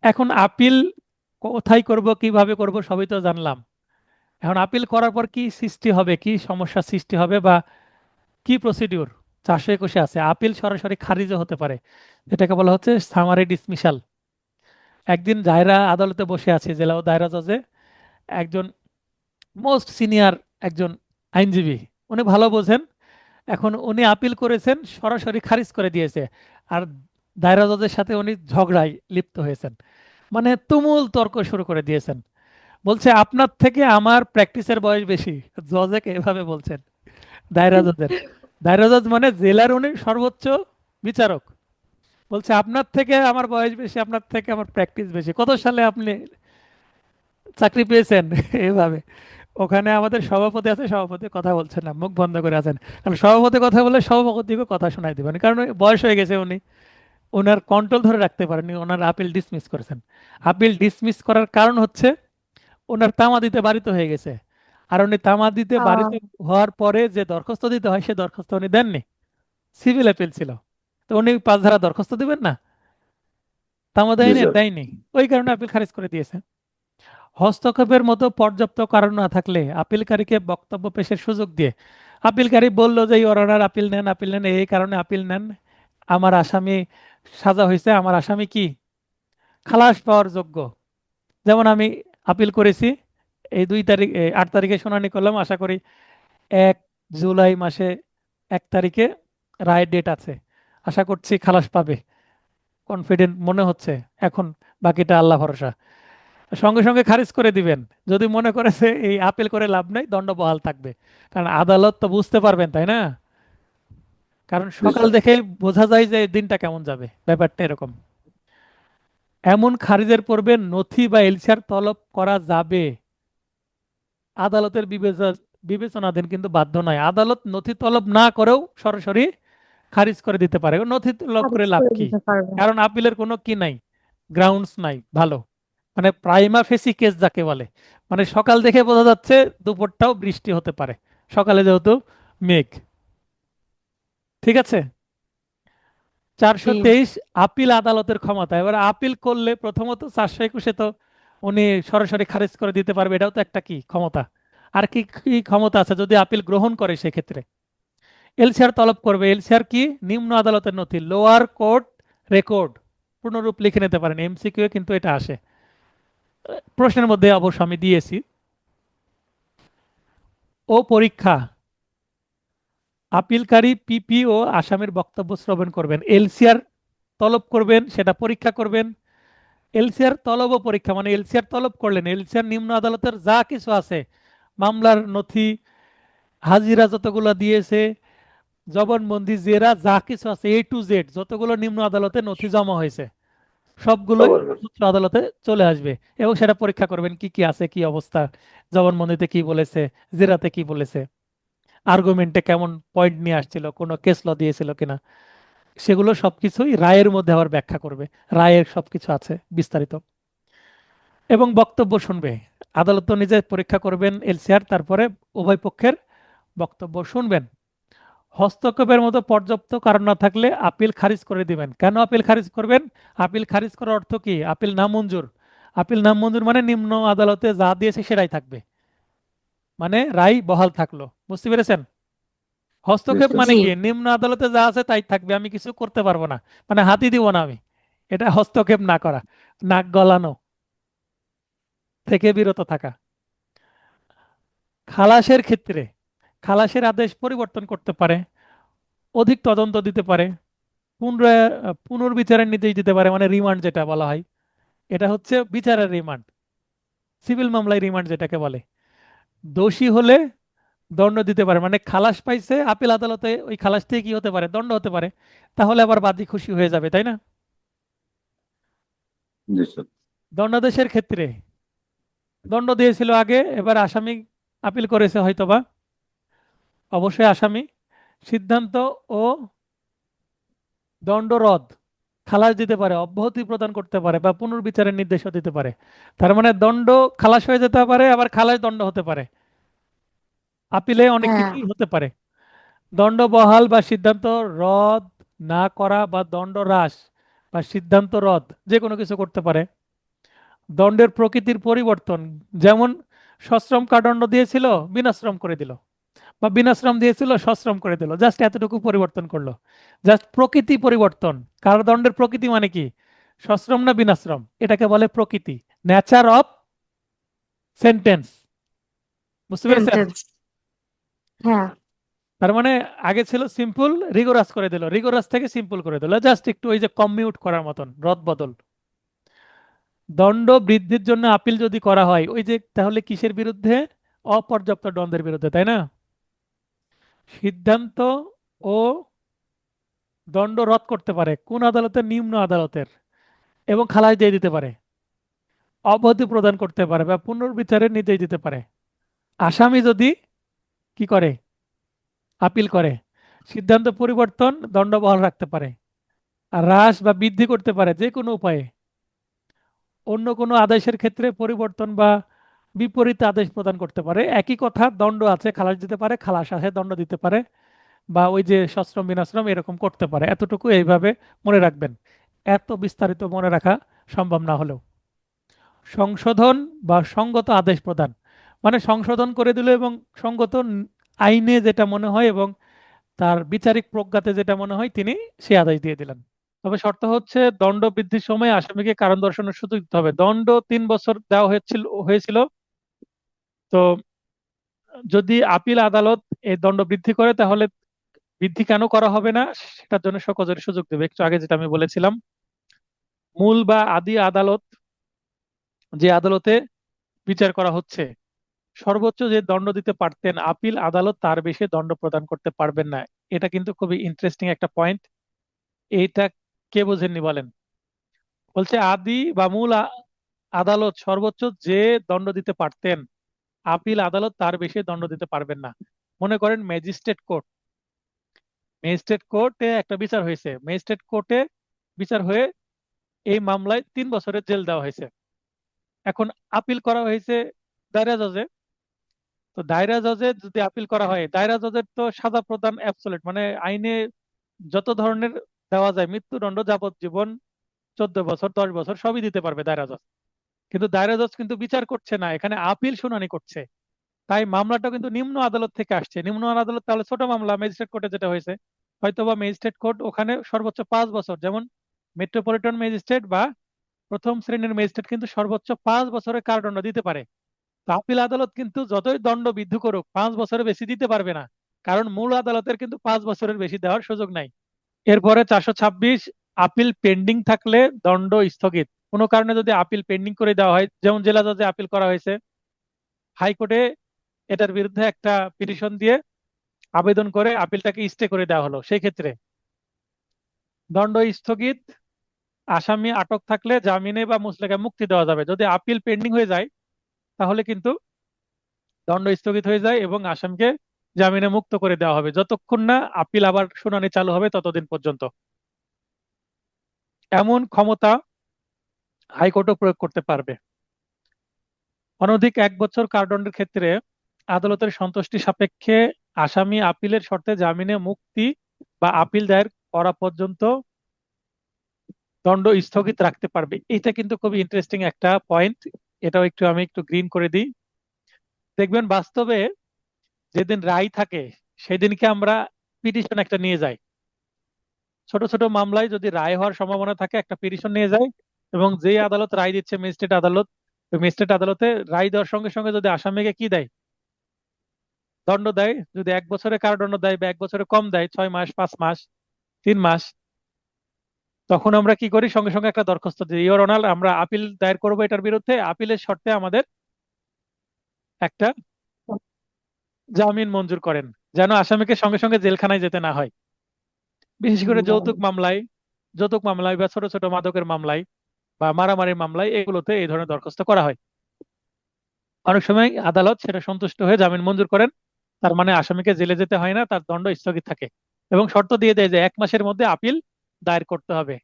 এখন আপিল কোথায় করব, কিভাবে করব, সবই তো জানলাম। এখন আপিল করার পর কি সৃষ্টি হবে, কি সমস্যা সৃষ্টি হবে, বা কি প্রসিডিউর 421 আছে। আপিল সরাসরি খারিজও হতে পারে, যেটাকে বলা হচ্ছে সামারি ডিসমিসাল। একদিন দায়রা আদালতে বসে আছে, জেলা ও দায়রা জজে একজন মোস্ট সিনিয়র একজন আইনজীবী, উনি ভালো বোঝেন। এখন উনি আপিল করেছেন, সরাসরি খারিজ করে দিয়েছে। আর দায়রা জজের সাথে উনি ঝগড়ায় লিপ্ত হয়েছেন, মানে তুমুল তর্ক শুরু করে দিয়েছেন। বলছে আপনার থেকে আমার প্র্যাকটিসের বয়স বেশি, জজকে এভাবে বলছেন। দায়রা জজের, দায়রা জজ মানে জেলার উনি সর্বোচ্চ বিচারক। বলছে আপনার থেকে আমার বয়স বেশি, আপনার থেকে আমার প্র্যাকটিস বেশি, কত সালে আপনি চাকরি পেয়েছেন? এভাবে। ওখানে আমাদের সভাপতি আছে, সভাপতি কথা বলছেন না, মুখ বন্ধ করে আছেন। কারণ সভাপতি কথা বলে সভাপতিকে কথা শোনাই দিবেন, কারণ ওই বয়স হয়ে গেছে, উনি ওনার কন্ট্রোল ধরে রাখতে পারেননি, ওনার আপিল ডিসমিস করেছেন। আপিল ডিসমিস করার কারণ হচ্ছে ওনার তামাদিতে বাড়িতে হয়ে গেছে। আর উনি তামাদিতে বাড়িতে আহ, হওয়ার পরে যে দরখাস্ত দিতে হয় সে দরখাস্ত উনি দেননি, সিভিল অ্যাপিল ছিল। তো উনি 5 ধারা দরখাস্ত দিবেন না? তামাদি জি আইনে স্যার। দেয়নি, ওই কারণে আপিল খারিজ করে দিয়েছে। হস্তক্ষেপের মতো পর্যাপ্ত কারণ না থাকলে আপিলকারীকে বক্তব্য পেশের সুযোগ দিয়ে, আপিলকারী বলল যে ইওর অনার আপিল নেন, আপিল নেন, এই কারণে আপিল নেন, আমার আসামি সাজা হয়েছে, আমার আসামি কি খালাস পাওয়ার যোগ্য। যেমন আমি আপিল করেছি, এই 2 তারিখ 8 তারিখে শুনানি করলাম, আশা করি 1 জুলাই মাসে 1 তারিখে রায়ের ডেট আছে, আশা করছি খালাস পাবে, কনফিডেন্ট মনে হচ্ছে। এখন বাকিটা আল্লাহ ভরসা। সঙ্গে সঙ্গে খারিজ করে দিবেন যদি মনে করেছে এই আপিল করে লাভ নাই, দণ্ড বহাল থাকবে। কারণ আদালত তো বুঝতে পারবেন, তাই না? কারণ জি সকাল স্যার। দেখে বোঝা যায় যে দিনটা কেমন যাবে, ব্যাপারটা এরকম। এমন খারিজের পূর্বে নথি বা এলসিআর তলব করা যাবে, আদালতের বিবেচনাধীন কিন্তু বাধ্য নয়। আদালত নথি তলব না করেও সরাসরি খারিজ করে দিতে পারে। নথি তলব করে খারিজ লাভ করে কি? দিতে পারবে। কারণ আপিলের কোনো কি নাই, গ্রাউন্ডস নাই ভালো, মানে প্রাইমা ফেসি কেস যাকে বলে। মানে সকাল দেখে বোঝা যাচ্ছে দুপুরটাও বৃষ্টি হতে পারে, সকালে যেহেতু মেঘ। ঠিক আছে। জি। 423 আপিল আদালতের ক্ষমতা। এবার আপিল করলে প্রথমত 421 তো উনি সরাসরি খারিজ করে দিতে পারবে, এটাও তো একটা কি ক্ষমতা। আর কি কি ক্ষমতা আছে যদি আপিল গ্রহণ করে? সেক্ষেত্রে এলসিআর তলব করবে। এলসিআর কি? নিম্ন আদালতের নথি, লোয়ার কোর্ট রেকর্ড, পূর্ণরূপ লিখে নিতে পারেন। এমসিকিউ কিন্তু এটা আসে, প্রশ্নের মধ্যে অবশ্য আমি দিয়েছি। ও পরীক্ষা, আপিলকারী পিপি ও আসামির বক্তব্য শ্রবণ করবেন, এলসিআর তলব করবেন, সেটা পরীক্ষা করবেন। এলসিআর তলব ও পরীক্ষা মানে এলসিআর তলব করলেন, এলসিআর নিম্ন আদালতের যা কিছু আছে, মামলার নথি, হাজিরা যতগুলো দিয়েছে, জবানবন্দি, জেরা, যা কিছু আছে A to Z, যতগুলো নিম্ন আদালতে নথি জমা হয়েছে সবগুলোই খবর। উচ্চ আদালতে চলে আসবে, এবং সেটা পরীক্ষা করবেন কি কি আছে, কি অবস্থা, জবানবন্দিতে কি বলেছে, জেরাতে কি বলেছে, আর্গুমেন্টে কেমন পয়েন্ট নিয়ে আসছিল, কোনো কেস ল দিয়েছিল কিনা, সেগুলো সবকিছুই রায়ের মধ্যে আবার ব্যাখ্যা করবে। রায়ের সবকিছু আছে বিস্তারিত। এবং বক্তব্য শুনবে, আদালত তো নিজে পরীক্ষা করবেন এলসিআর, তারপরে উভয় পক্ষের বক্তব্য শুনবেন। হস্তক্ষেপের মতো পর্যাপ্ত কারণ না থাকলে আপিল খারিজ করে দিবেন। কেন আপিল খারিজ করবেন? আপিল খারিজ করার অর্থ কি? আপিল নামঞ্জুর। আপিল নামঞ্জুর মানে নিম্ন আদালতে যা দিয়েছে সেটাই থাকবে, মানে রায় বহাল থাকলো। বুঝতে পেরেছেন? হস্তক্ষেপ মানে জি। কি, নিম্ন আদালতে যা আছে তাই থাকবে, আমি কিছু করতে পারবো না, মানে হাতই দিব না আমি। এটা হস্তক্ষেপ না করা, নাক গলানো থেকে বিরত থাকা। খালাসের ক্ষেত্রে খালাসের আদেশ পরিবর্তন করতে পারে, অধিক তদন্ত দিতে পারে, পুনর্বিচারের নির্দেশ দিতে পারে, মানে রিমান্ড যেটা বলা হয়, এটা হচ্ছে বিচারের রিমান্ড, সিভিল মামলায় রিমান্ড যেটাকে বলে। দোষী হলে দণ্ড দিতে পারে, মানে খালাস পাইছে আপিল আদালতে, ওই খালাস থেকে কি হতে পারে, দণ্ড হতে পারে। তাহলে আবার বাদী খুশি হয়ে যাবে, তাই না? জি স্যার। দণ্ডাদেশের ক্ষেত্রে দণ্ড দিয়েছিল আগে, এবার আসামি আপিল করেছে হয়তোবা, অবশ্যই আসামি সিদ্ধান্ত ও দণ্ড রদ, খালাস দিতে পারে, অব্যাহতি প্রদান করতে পারে, বা পুনর্বিচারের নির্দেশও দিতে পারে। তার মানে দণ্ড খালাস হয়ে যেতে পারে, আবার খালাস দণ্ড হতে পারে, আপিলে অনেক হ্যাঁ। কিছুই হতে পারে। দণ্ড বহাল বা সিদ্ধান্ত রদ না করা, বা দণ্ড হ্রাস বা সিদ্ধান্ত রদ, যে কোনো কিছু করতে পারে। দণ্ডের প্রকৃতির পরিবর্তন, যেমন সশ্রম কারাদণ্ড দিয়েছিল বিনাশ্রম করে দিল, বা বিনাশ্রম দিয়েছিল সশ্রম করে দিল, জাস্ট এতটুকু পরিবর্তন করলো, জাস্ট প্রকৃতি পরিবর্তন। কারাদণ্ডের প্রকৃতি মানে কি, সশ্রম না বিনাশ্রম, এটাকে বলে প্রকৃতি, নেচার অফ সেন্টেন্স। বুঝতে পেরেছেন? সেন্টেন্স। হ্যাঁ। তার মানে আগে ছিল সিম্পল, রিগোরাস করে দিল, রিগোরাস থেকে সিম্পল করে দিল, জাস্ট একটু ওই যে কমিউট করার মতন, রদ বদল। দণ্ড বৃদ্ধির জন্য আপিল যদি করা হয়, ওই যে তাহলে কিসের বিরুদ্ধে, অপর্যাপ্ত দণ্ডের বিরুদ্ধে, তাই না? সিদ্ধান্ত ও দণ্ড রদ করতে পারে কোন আদালতের, নিম্ন আদালতের, এবং খালাস দিয়ে দিতে পারে, অব্যাহতি প্রদান করতে পারে, বা পুনর্বিচারের নির্দেশ দিতে পারে। আসামি যদি কি করে, আপিল করে, সিদ্ধান্ত পরিবর্তন, দণ্ড বহাল রাখতে পারে, আর হ্রাস বা বৃদ্ধি করতে পারে যে কোনো উপায়ে। অন্য কোনো আদেশের ক্ষেত্রে পরিবর্তন বা বিপরীত আদেশ প্রদান করতে পারে। একই কথা, দণ্ড আছে খালাস দিতে পারে, খালাস আছে দণ্ড দিতে পারে, বা ওই যে সশ্রম বিনাশ্রম এরকম করতে পারে। এতটুকু এইভাবে মনে রাখবেন, এত বিস্তারিত মনে রাখা সম্ভব না হলেও। সংশোধন বা সঙ্গত আদেশ প্রদান, মানে সংশোধন করে দিল, এবং সঙ্গত আইনে যেটা মনে হয় এবং তার বিচারিক প্রজ্ঞাতে যেটা মনে হয় তিনি সে আদেশ দিয়ে দিলেন। তবে শর্ত হচ্ছে দণ্ড বৃদ্ধির সময় আসামিকে কারণ দর্শানোর সুযোগ দিতে হবে। দণ্ড 3 বছর দেওয়া হয়েছিল, তো যদি আপিল আদালত এই দণ্ড বৃদ্ধি করে, তাহলে বৃদ্ধি কেন করা হবে না সেটার জন্য সকজের সুযোগ দেবে। একটু আগে যেটা আমি বলেছিলাম, মূল বা আদি আদালত, যে আদালতে বিচার করা হচ্ছে, সর্বোচ্চ যে দণ্ড দিতে পারতেন আপিল আদালত, তার বেশি দণ্ড প্রদান করতে পারবেন না। এটা কিন্তু খুবই ইন্টারেস্টিং একটা পয়েন্ট। এইটা কে বোঝেননি বলেন? বলছে আদি বা মূল আদালত সর্বোচ্চ যে দণ্ড দিতে পারতেন আপিল আদালত, তার বেশি দণ্ড দিতে পারবেন না। মনে করেন ম্যাজিস্ট্রেট কোর্টে একটা বিচার হয়েছে, ম্যাজিস্ট্রেট কোর্টে বিচার হয়ে এই মামলায় 3 বছরের জেল দেওয়া হয়েছে। এখন আপিল করা হয়েছে দায়রা জজে। তো দায়রা জজে যদি আপিল করা হয়, দায়রা জজের তো সাজা প্রদান অ্যাবসলিউট, মানে আইনে যত ধরনের দেওয়া যায়, মৃত্যুদণ্ড, যাবজ্জীবন, 14 বছর, 10 বছর সবই দিতে পারবে দায়রা জজ। কিন্তু দায়রা জজ কিন্তু বিচার করছে না, এখানে আপিল শুনানি করছে। তাই মামলাটা কিন্তু নিম্ন আদালত থেকে আসছে। নিম্ন আদালত তাহলে ছোট মামলা, ম্যাজিস্ট্রেট কোর্টে যেটা হয়েছে, হয়তোবা ম্যাজিস্ট্রেট কোর্ট ওখানে সর্বোচ্চ 5 বছর, যেমন মেট্রোপলিটন ম্যাজিস্ট্রেট বা প্রথম শ্রেণীর ম্যাজিস্ট্রেট কিন্তু সর্বোচ্চ 5 বছরের কারাদণ্ড দিতে পারে। তো আপিল আদালত কিন্তু যতই দণ্ড বৃদ্ধি করুক 5 বছরের বেশি দিতে পারবে না, কারণ মূল আদালতের কিন্তু 5 বছরের বেশি দেওয়ার সুযোগ নাই। এরপরে 426, আপিল পেন্ডিং থাকলে দণ্ড স্থগিত। কোনো কারণে যদি আপিল পেন্ডিং করে দেওয়া হয়, যেমন জেলা জজে আপিল করা হয়েছে, হাইকোর্টে এটার বিরুদ্ধে একটা পিটিশন দিয়ে আবেদন করে আপিলটাকে স্টে করে দেওয়া হলো, সেই ক্ষেত্রে দণ্ড স্থগিত। আসামি আটক থাকলে জামিনে বা মুচলেকায় মুক্তি দেওয়া যাবে। যদি আপিল পেন্ডিং হয়ে যায় তাহলে কিন্তু দণ্ড স্থগিত হয়ে যায় এবং আসামিকে জামিনে মুক্ত করে দেওয়া হবে, যতক্ষণ না আপিল আবার শুনানি চালু হবে ততদিন পর্যন্ত। এমন ক্ষমতা হাইকোর্টও প্রয়োগ করতে পারবে। অনধিক 1 বছর কারাদণ্ডের ক্ষেত্রে আদালতের সন্তুষ্টি সাপেক্ষে আসামি আপিলের শর্তে জামিনে মুক্তি বা আপিল দায়ের করা পর্যন্ত দণ্ড স্থগিত রাখতে পারবে। এটা কিন্তু খুবই ইন্টারেস্টিং একটা পয়েন্ট। এটাও আমি একটু গ্রিন করে দিই। দেখবেন বাস্তবে যেদিন রায় থাকে সেই দিনকে আমরা পিটিশন একটা নিয়ে যাই। ছোট ছোট মামলায় যদি রায় হওয়ার সম্ভাবনা থাকে একটা পিটিশন নিয়ে যায়, এবং যে আদালত রায় দিচ্ছে ম্যাজিস্ট্রেট আদালত, ওই ম্যাজিস্ট্রেট আদালতে রায় দেওয়ার সঙ্গে সঙ্গে যদি আসামিকে কি দেয়, দণ্ড দেয়, যদি 1 বছরে কারাদণ্ড দেয় বা 1 বছরে কম দেয়, 6 মাস, 5 মাস, 3 মাস, তখন আমরা কি করি, সঙ্গে সঙ্গে একটা দরখাস্ত দিই, ইওর অনার আমরা আপিল দায়ের করবো এটার বিরুদ্ধে, আপিলের শর্তে আমাদের একটা জামিন মঞ্জুর করেন, যেন আসামিকে সঙ্গে সঙ্গে জেলখানায় যেতে না হয়। বিশেষ করে যৌতুক মামলায় বা ছোট ছোট মাদকের মামলায় বা মারামারির মামলায়, এগুলোতে এই ধরনের দরখাস্ত করা হয়। অনেক সময় আদালত সেটা সন্তুষ্ট হয়ে জামিন মঞ্জুর করেন, তার মানে আসামিকে জেলে যেতে হয় না, তার দণ্ড স্থগিত থাকে, এবং শর্ত দিয়ে দেয় যে 1 মাসের মধ্যে আপিল দায়ের করতে হবে।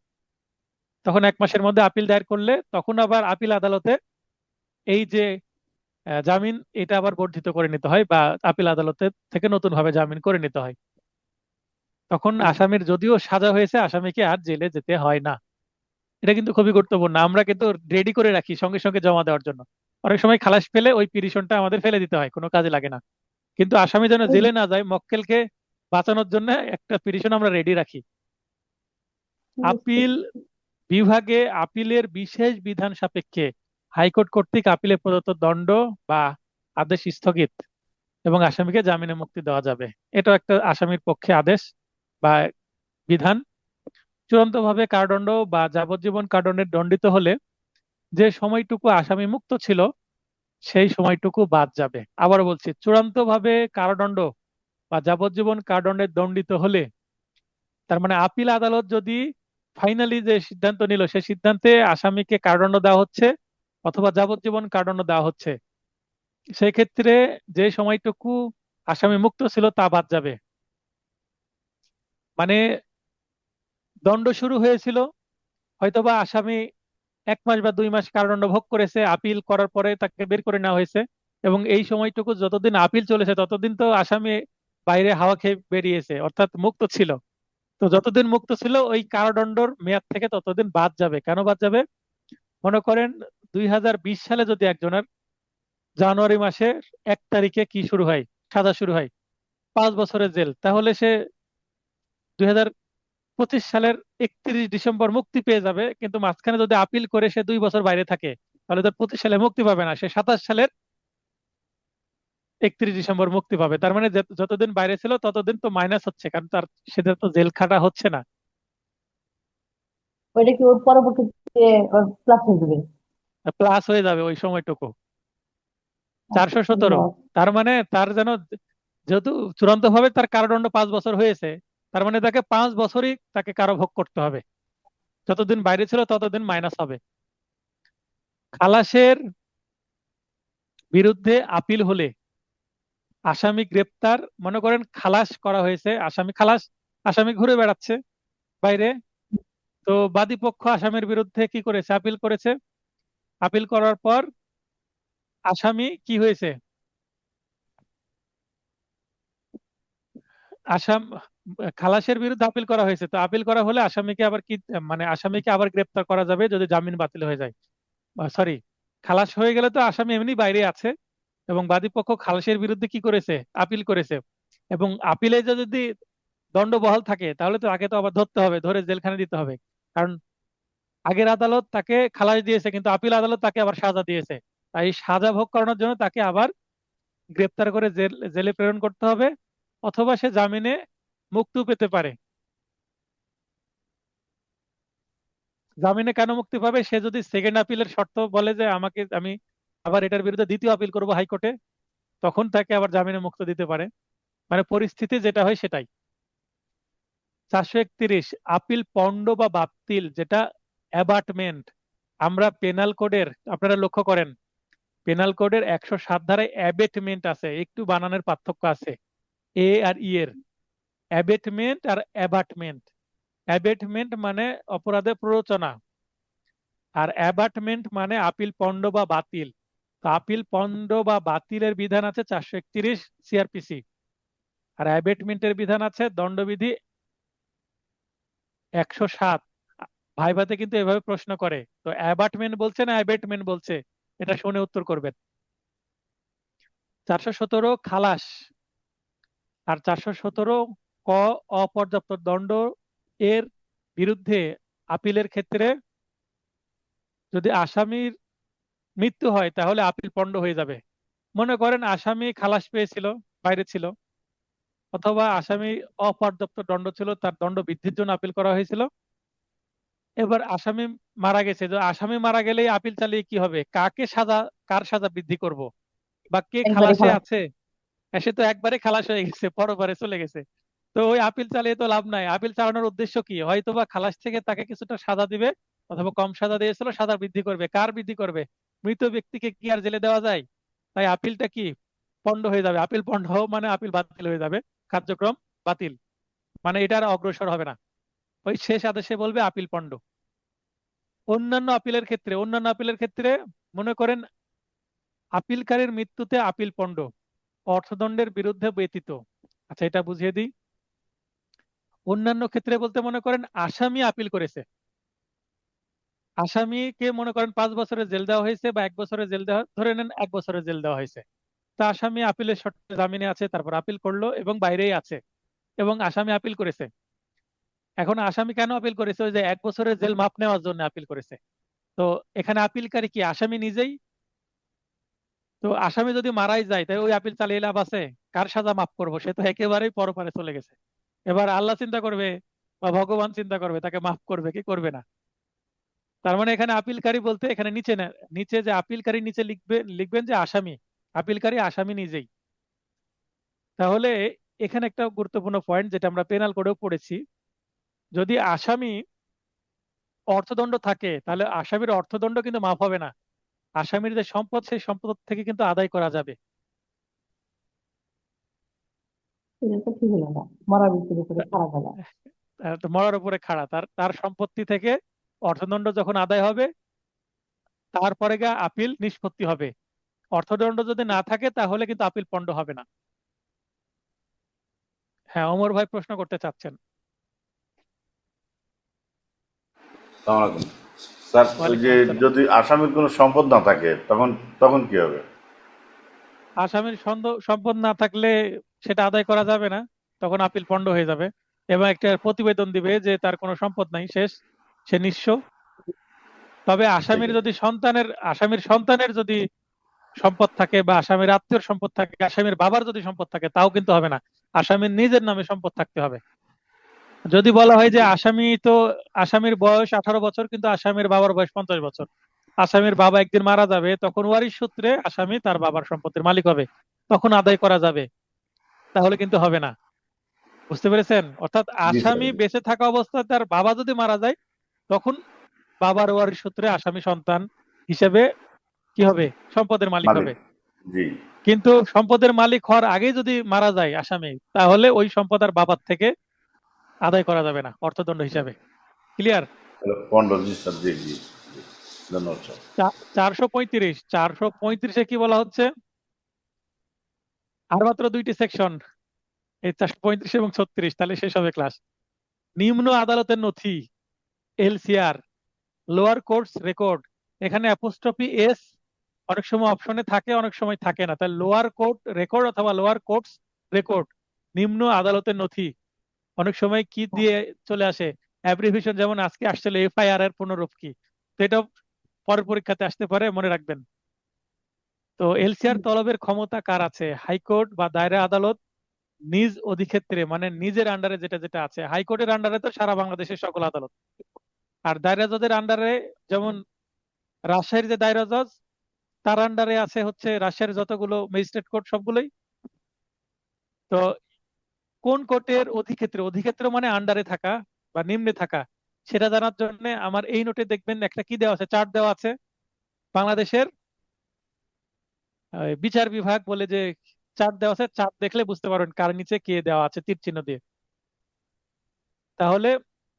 তখন 1 মাসের মধ্যে আপিল দায়ের করলে তখন আবার আপিল আদালতে এই যে জামিন, এটা আবার বর্ধিত করে নিতে হয়, বা আপিল আদালতে থেকে নতুন ভাবে জামিন করে নিতে হয়। তখন আসামির যদিও সাজা হয়েছে, আসামিকে আর জেলে যেতে হয় না। এটা কিন্তু খুবই গুরুত্বপূর্ণ, আমরা কিন্তু রেডি করে রাখি সঙ্গে সঙ্গে জমা দেওয়ার জন্য। অনেক সময় খালাস পেলে ওই পিটিশনটা আমাদের ফেলে দিতে হয়, কোনো কাজে লাগে না। কিন্তু আসামি যেন জেলে না যায়, মক্কেলকে বাঁচানোর জন্য একটা পিটিশন আমরা রেডি রাখি। আপিল বিভাগে আপিলের বিশেষ বিধান সাপেক্ষে হাইকোর্ট কর্তৃক আপিলে প্রদত্ত দণ্ড বা আদেশ স্থগিত এবং আসামিকে জামিনে মুক্তি দেওয়া যাবে। এটা একটা আসামির পক্ষে আদেশ বা বিধান। চূড়ান্তভাবে কারাদণ্ড বা যাবজ্জীবন কারাদণ্ডে দণ্ডিত হলে যে সময়টুকু আসামি মুক্ত ছিল সেই সময়টুকু বাদ যাবে। আবার বলছি, চূড়ান্তভাবে কারাদণ্ড বা যাবজ্জীবন কারাদণ্ডে দণ্ডিত হলে, তার মানে আপিল আদালত যদি ফাইনালি যে সিদ্ধান্ত নিল সে সিদ্ধান্তে আসামিকে কারাদণ্ড দেওয়া হচ্ছে অথবা যাবজ্জীবন কারাদণ্ড দেওয়া হচ্ছে, সেই ক্ষেত্রে যে সময়টুকু আসামি মুক্ত ছিল তা বাদ যাবে। মানে দণ্ড শুরু হয়েছিল, হয়তোবা আসামি 1 মাস বা 2 মাস কারাদণ্ড ভোগ করেছে, আপিল করার পরে তাকে বের করে নেওয়া হয়েছে, এবং এই সময়টুকু যতদিন আপিল চলেছে ততদিন তো আসামি বাইরে হাওয়া খেয়ে বেরিয়েছে, অর্থাৎ মুক্ত ছিল। তো যতদিন মুক্ত ছিল ওই কারাদণ্ডর মেয়াদ থেকে ততদিন বাদ যাবে। কেন বাদ যাবে? মনে করেন 2020 সালে যদি একজনের জানুয়ারি মাসের 1 তারিখে কি শুরু হয়, সাজা শুরু হয় 5 বছরের জেল, তাহলে সে 2025 সালের 31 ডিসেম্বর মুক্তি পেয়ে যাবে। কিন্তু মাঝখানে যদি আপিল করে সে 2 বছর বাইরে থাকে, তাহলে তার 25 সালে মুক্তি পাবে না, সে 27 সালের 31 ডিসেম্বর মুক্তি পাবে। তার মানে যতদিন বাইরে ছিল ততদিন তো মাইনাস হচ্ছে, কারণ তার সেটা তো জেল খাটা হচ্ছে না। ওইটা কি ওর পরবর্তীতে প্লাস হয়ে যাবে? প্লাস হয়ে যাবে ওই সময়টুকু 417। তার মানে তার যেন, যেহেতু চূড়ান্ত ভাবে তার কারাদণ্ড 5 বছর হয়েছে, তার মানে তাকে 5 বছরই তাকে কারাভোগ করতে হবে, যতদিন বাইরে ছিল ততদিন মাইনাস হবে। খালাসের বিরুদ্ধে আপিল হলে আসামি গ্রেপ্তার, মনে করেন খালাস করা হয়েছে, আসামি খালাস, আসামি ঘুরে বেড়াচ্ছে বাইরে, তো বাদী পক্ষ আসামির বিরুদ্ধে কি করেছে, আপিল করেছে। আপিল করার পর আসামি কি হয়েছে, আসাম খালাসের বিরুদ্ধে আপিল করা হয়েছে, তো আপিল করা হলে আসামিকে আবার কি, মানে আসামিকে আবার গ্রেপ্তার করা যাবে যদি জামিন বাতিল হয়ে যায়। সরি, খালাস হয়ে গেলে তো আসামি এমনি বাইরে আছে, এবং বাদী পক্ষ খালাসের বিরুদ্ধে কি করেছে, আপিল করেছে, এবং আপিলে যদি দণ্ড বহাল থাকে তাহলে তো তাকে তো আবার ধরতে হবে, ধরে জেলখানে দিতে হবে। কারণ আগের আদালত তাকে খালাস দিয়েছে, কিন্তু আপিল আদালত তাকে আবার সাজা দিয়েছে। তাই সাজা ভোগ করানোর জন্য তাকে আবার গ্রেপ্তার করে জেলে প্রেরণ করতে হবে, অথবা সে জামিনে মুক্তিও পেতে পারে। জামিনে কেন মুক্তি পাবে? সে যদি সেকেন্ড আপিলের শর্ত বলে যে আমি আবার এটার বিরুদ্ধে দ্বিতীয় আপিল করব হাইকোর্টে, তখন তাকে আবার জামিনে মুক্তি দিতে পারে। মানে পরিস্থিতি যেটা হয় সেটাই। 431 আপিল পণ্ড বা বাতিল, যেটা অ্যাবাটমেন্ট। আমরা পেনাল কোডের, আপনারা লক্ষ্য করেন, পেনাল কোডের 107 ধারায় অ্যাবেটমেন্ট আছে, একটু বানানের পার্থক্য আছে এ আর ই এর। অ্যাবেটমেন্ট আর অ্যাবাটমেন্ট। অ্যাবেটমেন্ট মানে অপরাধের প্ররোচনা, আর অ্যাবাটমেন্ট মানে আপিল পণ্ড বা বাতিল। তো আপিল পণ্ড বা বাতিলের বিধান আছে 431 সিআরপিসি, আর অ্যাবেটমেন্টের বিধান আছে দণ্ডবিধি 107। ভাইভাতে কিন্তু এভাবে প্রশ্ন করে, তো অ্যাবাটমেন্ট বলছে না অ্যাবেটমেন্ট বলছে, এটা শুনে উত্তর করবেন। 417 খালাস। আর 417 ক অপর্যাপ্ত দণ্ড এর বিরুদ্ধে আপিলের ক্ষেত্রে যদি আসামির মৃত্যু হয় তাহলে আপিল পণ্ড হয়ে যাবে। মনে করেন আসামি খালাস পেয়েছিল, বাইরে ছিল, অথবা আসামি অপর্যাপ্ত দণ্ড ছিল, তার দণ্ড বৃদ্ধির জন্য আপিল করা হয়েছিল। এবার আসামি মারা গেছে, যে আসামি মারা গেলেই আপিল চালিয়ে কি হবে, কার সাজা বৃদ্ধি করব, বা কে একবারে খালাসে খালাস। আছে, সে তো একবারে খালাস হয়ে গেছে, পরবারে চলে গেছে। তো ওই আপিল চালিয়ে তো লাভ নাই। আপিল চালানোর উদ্দেশ্য কি, হয়তো বা খালাস থেকে তাকে কিছুটা সাজা দিবে, অথবা কম সাজা দিয়েছিল, সাজা বৃদ্ধি করবে। কার বৃদ্ধি করবে, মৃত ব্যক্তিকে কি আর জেলে দেওয়া যায়? তাই আপিলটা কি পণ্ড হয়ে যাবে। আপিল পণ্ড মানে আপিল বাতিল হয়ে যাবে, কার্যক্রম বাতিল, মানে এটা আর অগ্রসর হবে না। ওই শেষ আদেশে বলবে আপিল পণ্ড। অন্যান্য আপিলের ক্ষেত্রে মনে করেন আপিলকারীর মৃত্যুতে আপিল পণ্ড, অর্থদণ্ডের বিরুদ্ধে ব্যতীত। আচ্ছা, এটা বুঝিয়ে দিই। অন্যান্য ক্ষেত্রে বলতে মনে করেন আসামি আপিল করেছে, আসামিকে মনে করেন 5 বছরের জেল দেওয়া হয়েছে, বা 1 বছরের জেল দেওয়া, ধরে নেন 1 বছরের জেল দেওয়া হয়েছে। তা আসামি আপিলের শর্তে জামিনে আছে, তারপর আপিল করলো এবং বাইরেই আছে, এবং আসামি আপিল করেছে। এখন আসামি কেন আপিল করেছে, ওই যে 1 বছরের জেল মাফ নেওয়ার জন্য আপিল করেছে। তো এখানে আপিলকারী কি, আসামি নিজেই। তো আসামি যদি মারাই যায়, তাই ওই আপিল চালিয়ে লাভ আছে? কার সাজা মাফ করবো, সে তো একেবারেই পরপারে চলে গেছে। এবার আল্লাহ চিন্তা করবে বা ভগবান চিন্তা করবে, তাকে মাফ করবে কি করবে না। তার মানে এখানে আপিলকারী বলতে এখানে নিচে না, নিচে যে আপিলকারী, নিচে লিখবেন যে আসামি, আপিলকারী আসামি নিজেই। তাহলে এখানে একটা গুরুত্বপূর্ণ পয়েন্ট, যেটা আমরা পেনাল কোডেও পড়েছি, যদি আসামি অর্থদণ্ড থাকে, তাহলে আসামির অর্থদণ্ড কিন্তু মাফ হবে না। আসামির যে সম্পদ, সেই সম্পদ থেকে কিন্তু আদায় করা যাবে। এটা তো ঠিক হলো না, মরা ব্যক্তির উপরে খারাপ হলো। তো মরার উপরে খাড়া, তার তার সম্পত্তি থেকে অর্থদণ্ড যখন আদায় হবে, তারপরে গিয়ে আপিল নিষ্পত্তি হবে। অর্থদণ্ড যদি না থাকে, তাহলে কিন্তু আপিল পণ্ড হবে না। হ্যাঁ, অমর ভাই প্রশ্ন করতে চাচ্ছেন। আসসালামু আলাইকুম স্যার। ওই ওয়ালাইকুম যে আসসালাম। যদি আসামির কোনো সম্পদ না থাকে, তখন তখন কি হবে? আসামির সম্পদ না থাকলে সেটা আদায় করা যাবে না, তখন আপিল পণ্ড হয়ে যাবে, এবং একটা প্রতিবেদন দিবে যে তার কোনো সম্পদ নাই, শেষ, সে নিঃস্ব। তবে ঠিক আছে। আসামির সন্তানের যদি সম্পদ থাকে, বা আসামির আত্মীয়র সম্পদ থাকে, আসামির বাবার যদি সম্পদ থাকে, তাও কিন্তু হবে না। আসামির নিজের নামে সম্পদ থাকতে হবে। যদি বলা হয় যে আসামির বয়স 18 বছর, কিন্তু আসামির বাবার বয়স 50 বছর, আসামির বাবা একদিন মারা যাবে, তখন ওয়ারিশ সূত্রে আসামি তার বাবার সম্পত্তির মালিক হবে, তখন আদায় করা যাবে, তাহলে কিন্তু হবে না। বুঝতে পেরেছেন? অর্থাৎ জি স্যার। আসামি বেঁচে থাকা অবস্থায় তার বাবা যদি মারা যায়, তখন বাবার ওয়ারিশ সূত্রে আসামি সন্তান হিসেবে কি হবে, সম্পদের মালিক মালিক। হবে। জি। কিন্তু সম্পদের মালিক হওয়ার আগেই যদি মারা যায় আসামি, তাহলে ওই সম্পদ আর বাবার থেকে আদায় করা যাবে না অর্থদণ্ড হিসাবে। ক্লিয়ার? হ্যালো, পনেরো। জি স্যার। জি জি জি। ধন্যবাদ স্যার। 435 কি বলা হচ্ছে, আর মাত্র 2টি সেকশন, এই 435 এবং 36, তাহলে শেষ হবে ক্লাস। নিম্ন আদালতের নথি, এলসিআর, লোয়ার কোর্টস রেকর্ড। এখানে অ্যাপোস্ট্রফি এস অনেক সময় অপশনে থাকে, অনেক সময় থাকে না, তাই লোয়ার কোর্ট রেকর্ড অথবা লোয়ার কোর্টস রেকর্ড, নিম্ন আদালতের নথি। অনেক সময় কি দিয়ে চলে আসে, অ্যাব্রিভিশন, যেমন আজকে আসছিল এফআইআর এর পুনরূপ কি, তো এটা পরের পরীক্ষাতে আসতে পারে, মনে রাখবেন। তো এলসিআর তলবের ক্ষমতা কার আছে, হাইকোর্ট বা দায়রা আদালত নিজ অধিক্ষেত্রে, মানে নিজের আন্ডারে যেটা যেটা আছে। হাইকোর্টের আন্ডারে তো সারা বাংলাদেশের সকল আদালত, আর দায়রা জজের আন্ডারে, যেমন রাজশাহীর যে দায়রা জজ, তার আন্ডারে আছে হচ্ছে রাজশাহীর যতগুলো ম্যাজিস্ট্রেট কোর্ট সবগুলোই। তো কোন কোর্টের অধিক্ষেত্রে, অধিক্ষেত্র মানে আন্ডারে থাকা বা নিম্নে থাকা, সেটা জানার জন্য আমার এই নোটে দেখবেন একটা কি দেওয়া আছে, চার্ট দেওয়া আছে, বাংলাদেশের বিচার বিভাগ বলে যে চার্ট দেওয়া আছে। চার্ট দেখলে বুঝতে পারবেন কার নিচে কে দেওয়া আছে তীর চিহ্ন দিয়ে। তাহলে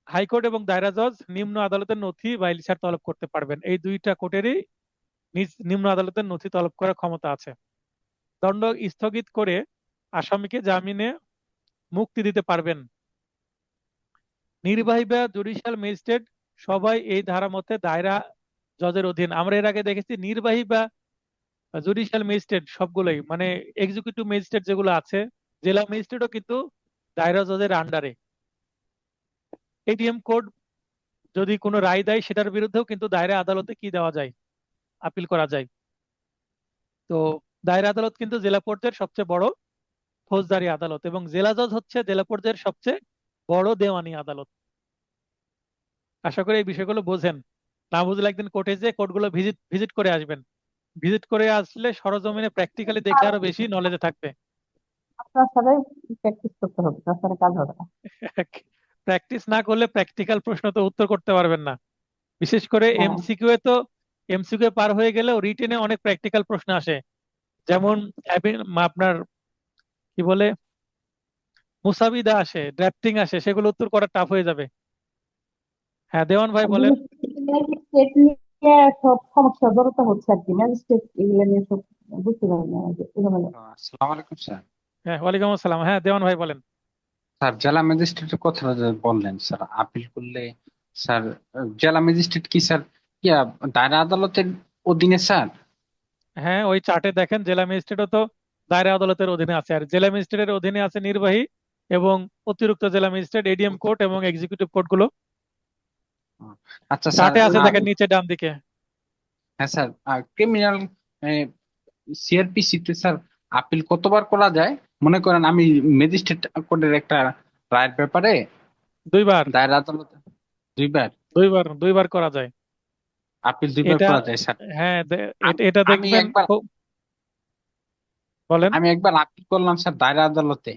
হাইকোর্ট এবং দায়রা জজ নিম্ন আদালতের নথি বা ইলসার তলব করতে পারবেন। এই দুইটা কোর্টেরই নিম্ন আদালতের নথি তলব করার ক্ষমতা আছে। দণ্ড স্থগিত করে আসামিকে জামিনে মুক্তি দিতে পারবেন। নির্বাহী বা জুডিশিয়াল ম্যাজিস্ট্রেট সবাই এই ধারা মতে দায়রা জজের অধীন। আমরা এর আগে দেখেছি নির্বাহী বা জুডিশিয়াল ম্যাজিস্ট্রেট সবগুলোই, মানে এক্সিকিউটিভ ম্যাজিস্ট্রেট যেগুলো আছে, জেলা ম্যাজিস্ট্রেটও কিন্তু দায়রা জজের আন্ডারে। এটিএম কোড যদি কোনো রায় দেয় সেটার বিরুদ্ধেও কিন্তু দায়রা আদালতে কি দেওয়া যায়, আপিল করা যায়। তো দায়রা আদালত কিন্তু জেলা পর্যায়ের সবচেয়ে বড় ফৌজদারি আদালত, এবং জেলা জজ হচ্ছে জেলা পর্যায়ের সবচেয়ে বড় দেওয়ানি আদালত। আশা করি এই বিষয়গুলো বোঝেন। না বুঝলে একদিন কোর্টে যে কোর্টগুলো ভিজিট ভিজিট করে আসবেন। ভিজিট করে আসলে সরজমিনে প্র্যাকটিক্যালি দেখলে আরো বেশি নলেজে থাকবে। আপনার সাথে প্র্যাকটিস করতে হবে, তাছাড়া কাজ হবে না। প্র্যাকটিস না করলে প্র্যাকটিক্যাল প্রশ্ন তো উত্তর করতে পারবেন না। বিশেষ করে হ্যাঁ, এমসিকিউ এ তো, এমসিকিউ পার হয়ে গেলেও রিটেনে অনেক প্র্যাকটিক্যাল প্রশ্ন আসে। যেমন আপনার কি বলে মুসাবিদা আসে, ড্রাফটিং আসে, সেগুলো উত্তর করা টাফ হয়ে যাবে। হ্যাঁ দেওয়ান ভাই বলেন। ম্যাজিস্ট্রেট নিয়ে সব সমস্যা জড়তা হচ্ছে আর কি, ম্যাজিস্ট্রেট এগুলো নিয়ে সব বুঝতে পারি না যে এলোমেলো। আসসালামু আলাইকুম স্যার। হ্যাঁ ওয়ালাইকুম আসসালাম। হ্যাঁ দেওয়ান ভাই বলেন। স্যার জেলা ম্যাজিস্ট্রেটের কথা যে বললেন স্যার, আপিল করলে স্যার জেলা ম্যাজিস্ট্রেট কি স্যার ইয়া দায়রা আদালতের অধীনে স্যার? হ্যাঁ ওই চার্টে দেখেন জেলা ম্যাজিস্ট্রেটও তো দায়রা আদালতের অধীনে আছে, আর জেলা ম্যাজিস্ট্রেটের অধীনে আছে নির্বাহী এবং অতিরিক্ত জেলা ম্যাজিস্ট্রেট, এডিএম কোর্ট এবং এক্সিকিউটিভ কোর্ট গুলো। আচ্ছা স্যার, চার্টে আছে দেখেন নিচে ডান দিকে। হ্যাঁ স্যার, ক্রিমিনাল সিআরপিসি তে স্যার আপিল কতবার করা যায়? মনে করেন আমি ম্যাজিস্ট্রেট কোর্টের একটা রায়ের ব্যাপারে দুইবার। দায়রা আদালতে দুইবার দুইবার করা যায় আপিল দুইবার এটা। করা যায় স্যার। হ্যাঁ আমি এটা আমি দেখবেন একবার বলেন। আমি একবার আপিল করলাম স্যার দায়রা আদালতে।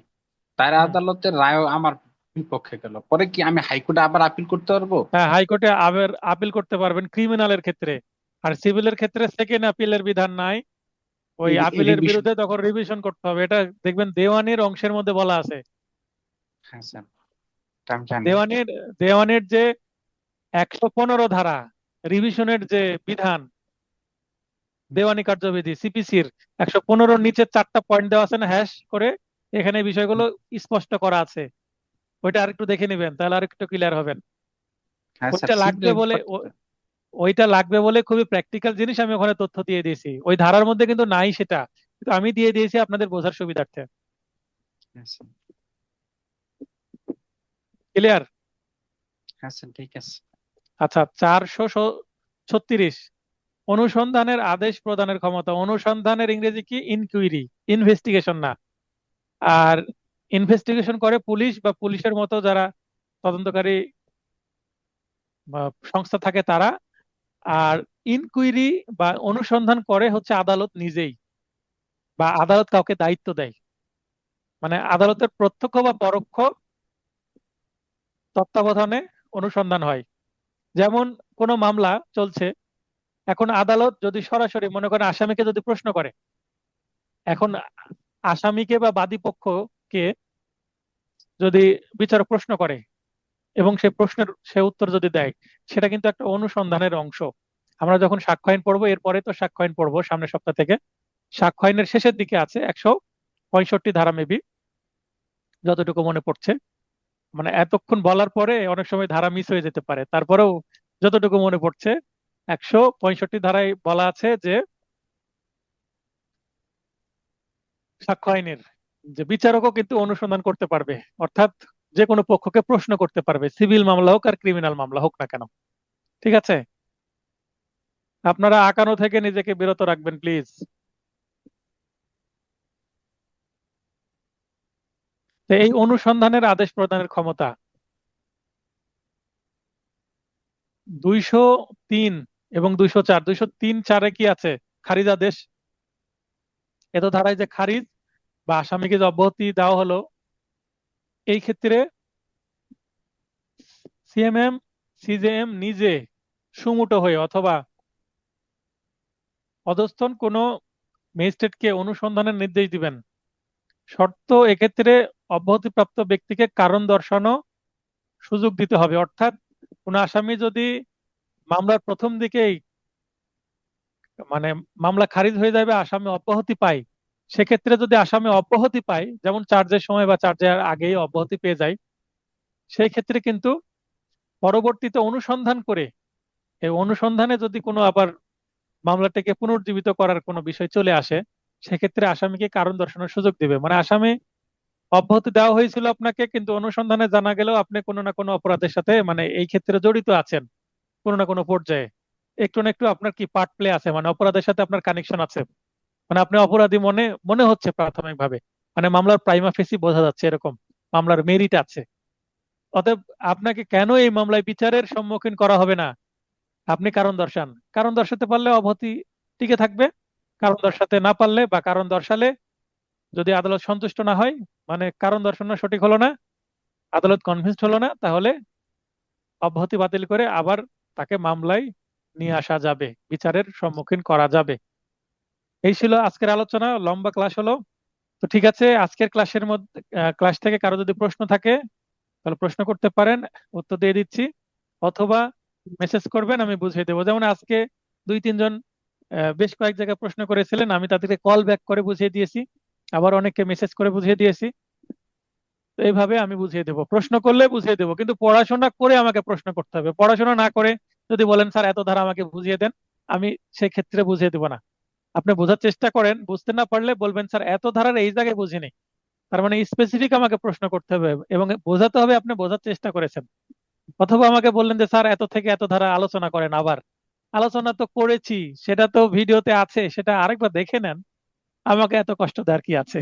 দায়রা হুম। আদালতের রায় আমার বিপক্ষে গেল, পরে কি আমি হাইকোর্টে আবার আপিল করতে পারবো? হ্যাঁ হাইকোর্টে আবার আপিল করতে পারবেন ক্রিমিনালের ক্ষেত্রে। আর সিভিলের ক্ষেত্রে সেকেন্ড আপিলের বিধান নাই। ওই আপিলের রিভিশন। বিরুদ্ধে তখন রিভিশন করতে হবে, এটা দেখবেন দেওয়ানির অংশের মধ্যে বলা আছে। হ্যাঁ স্যার, এটা আমি জানি। দেওয়ানির দেওয়ানির যে 115 ধারা, রিভিশনের যে বিধান, দেওয়ানি কার্যবিধি সিপিসির 115 নিচে 4টা পয়েন্ট দেওয়া আছে না হ্যাশ করে, এখানে বিষয়গুলো স্পষ্ট করা আছে। ওইটা আরেকটু দেখে নেবেন, তাহলে আরেকটু ক্লিয়ার হবেন। হ্যাঁ স্যার, ওইটা লাগবে বলে ওইটা লাগবে বলে খুবই প্র্যাকটিক্যাল জিনিস আমি ওখানে তথ্য দিয়ে দিয়েছি, ওই ধারার মধ্যে কিন্তু নাই সেটা, কিন্তু আমি দিয়ে দিয়েছি আপনাদের বোঝার সুবিধার্থে। হ্যাঁ স্যার, ক্লিয়ার? হ্যাঁ স্যার, ঠিক আছে। আচ্ছা 436 অনুসন্ধানের আদেশ প্রদানের ক্ষমতা। অনুসন্ধানের ইংরেজি কি? ইনকুইরি, ইনভেস্টিগেশন না। আর ইনভেস্টিগেশন করে পুলিশ বা পুলিশের মতো যারা তদন্তকারী বা সংস্থা থাকে তারা। আর ইনকুইরি বা অনুসন্ধান করে হচ্ছে আদালত নিজেই, বা আদালত কাউকে দায়িত্ব দেয়। মানে আদালতের প্রত্যক্ষ বা পরোক্ষ তত্ত্বাবধানে অনুসন্ধান হয়। যেমন কোনো মামলা চলছে, এখন আদালত যদি সরাসরি মনে করেন আসামিকে যদি প্রশ্ন করে, এখন আসামিকে বা বাদী পক্ষকে যদি বিচারক প্রশ্ন করে এবং সে প্রশ্নের সে উত্তর যদি দেয়, সেটা কিন্তু একটা অনুসন্ধানের অংশ। আমরা যখন সাক্ষ্য আইন পড়বো, এরপরে তো সাক্ষ্য আইন পড়বো সামনের সপ্তাহ থেকে, সাক্ষ্য আইনের শেষের দিকে আছে 165 ধারা মেবি, যতটুকু মনে পড়ছে। মানে এতক্ষণ বলার পরে অনেক সময় ধারা মিস হয়ে যেতে পারে, তারপরেও যতটুকু মনে পড়ছে 165 ধারায় বলা আছে যে সাক্ষ্য আইনের যে বিচারকও কিন্তু অনুসন্ধান করতে পারবে, অর্থাৎ যে কোনো পক্ষকে প্রশ্ন করতে পারবে, সিভিল মামলা হোক আর ক্রিমিনাল মামলা হোক না কেন। ঠিক আছে? আপনারা আঁকানো থেকে নিজেকে বিরত রাখবেন প্লিজ। এই অনুসন্ধানের আদেশ প্রদানের ক্ষমতা 203 এবং 204। 203(4) কি আছে? খারিজ আদেশ। এত ধারায় যে খারিজ বা আসামিকে যে অব্যাহতি দেওয়া হলো, এই ক্ষেত্রে সিএমএম সিজেএম নিজে সুমুটো হয়ে অথবা অধস্তন কোনো ম্যাজিস্ট্রেটকে অনুসন্ধানের নির্দেশ দিবেন। শর্ত এক্ষেত্রে অব্যাহতিপ্রাপ্ত ব্যক্তিকে কারণ দর্শানো সুযোগ দিতে হবে। অর্থাৎ কোন আসামি যদি মামলার প্রথম দিকেই মানে মামলা খারিজ হয়ে যাবে, আসামি অব্যাহতি পায়, সেক্ষেত্রে যদি আসামি অব্যাহতি পায়, যেমন চার্জের সময় বা চার্জের আগেই অব্যাহতি পেয়ে যায়, সেই ক্ষেত্রে কিন্তু পরবর্তীতে অনুসন্ধান করে এই অনুসন্ধানে যদি কোনো আবার মামলাটাকে পুনর্জীবিত করার কোনো বিষয় চলে আসে, সেক্ষেত্রে আসামিকে কারণ দর্শানোর সুযোগ দিবে। মানে আসামি অব্যাহতি দেওয়া হয়েছিল আপনাকে, কিন্তু অনুসন্ধানে জানা গেলেও আপনি কোনো না কোনো অপরাধের সাথে মানে এই ক্ষেত্রে জড়িত আছেন কোনো না কোনো পর্যায়ে। একটু না একটু আপনার কি পার্ট প্লে আছে, মানে অপরাধের সাথে আপনার কানেকশন আছে, মানে আপনি অপরাধী মনে মনে হচ্ছে প্রাথমিকভাবে, মানে মামলার প্রাইমা ফেসি বোঝা যাচ্ছে এরকম, মামলার মেরিট আছে। অতএব আপনাকে কেন এই মামলায় বিচারের সম্মুখীন করা হবে না? আপনি কারণ দর্শান, কারণ দর্শাতে পারলে অব্যাহতি টিকে থাকবে, কারণ দর্শাতে না পারলে বা কারণ দর্শালে যদি আদালত সন্তুষ্ট না হয়, মানে কারণ দর্শানো সঠিক হলো না, আদালত কনভিন্সড হলো না, তাহলে অব্যাহতি বাতিল করে আবার তাকে মামলায় নিয়ে আসা যাবে, বিচারের সম্মুখীন করা যাবে। এই ছিল আজকের আলোচনা, লম্বা ক্লাস হলো। তো ঠিক আছে, আজকের ক্লাসের মধ্যে ক্লাস থেকে কারো যদি প্রশ্ন থাকে তাহলে প্রশ্ন করতে পারেন, উত্তর দিয়ে দিচ্ছি, অথবা মেসেজ করবেন, আমি বুঝিয়ে দেবো। যেমন আজকে 2-3 জন বেশ কয়েক জায়গায় প্রশ্ন করেছিলেন, আমি তাদেরকে কল ব্যাক করে বুঝিয়ে দিয়েছি, আবার অনেককে মেসেজ করে বুঝিয়ে দিয়েছি। তো এইভাবে আমি বুঝিয়ে দেবো, প্রশ্ন করলে বুঝিয়ে দেবো, কিন্তু পড়াশোনা করে আমাকে প্রশ্ন করতে হবে। পড়াশোনা না করে যদি বলেন স্যার এত ধারা আমাকে বুঝিয়ে দেন, আমি সেক্ষেত্রে বুঝিয়ে দেবো না। আপনি বোঝার চেষ্টা করেন, বুঝতে না পারলে বলবেন স্যার এত ধারার এই জায়গায় বুঝিনি, তার মানে স্পেসিফিক আমাকে প্রশ্ন করতে হবে এবং বোঝাতে হবে আপনি বোঝার চেষ্টা করেছেন। অথবা আমাকে বললেন যে স্যার এত থেকে এত ধারা আলোচনা করেন, আবার আলোচনা তো করেছি, সেটা তো ভিডিওতে আছে, সেটা আরেকবার দেখে নেন, আমাকে এত কষ্ট দেওয়ার কি আছে?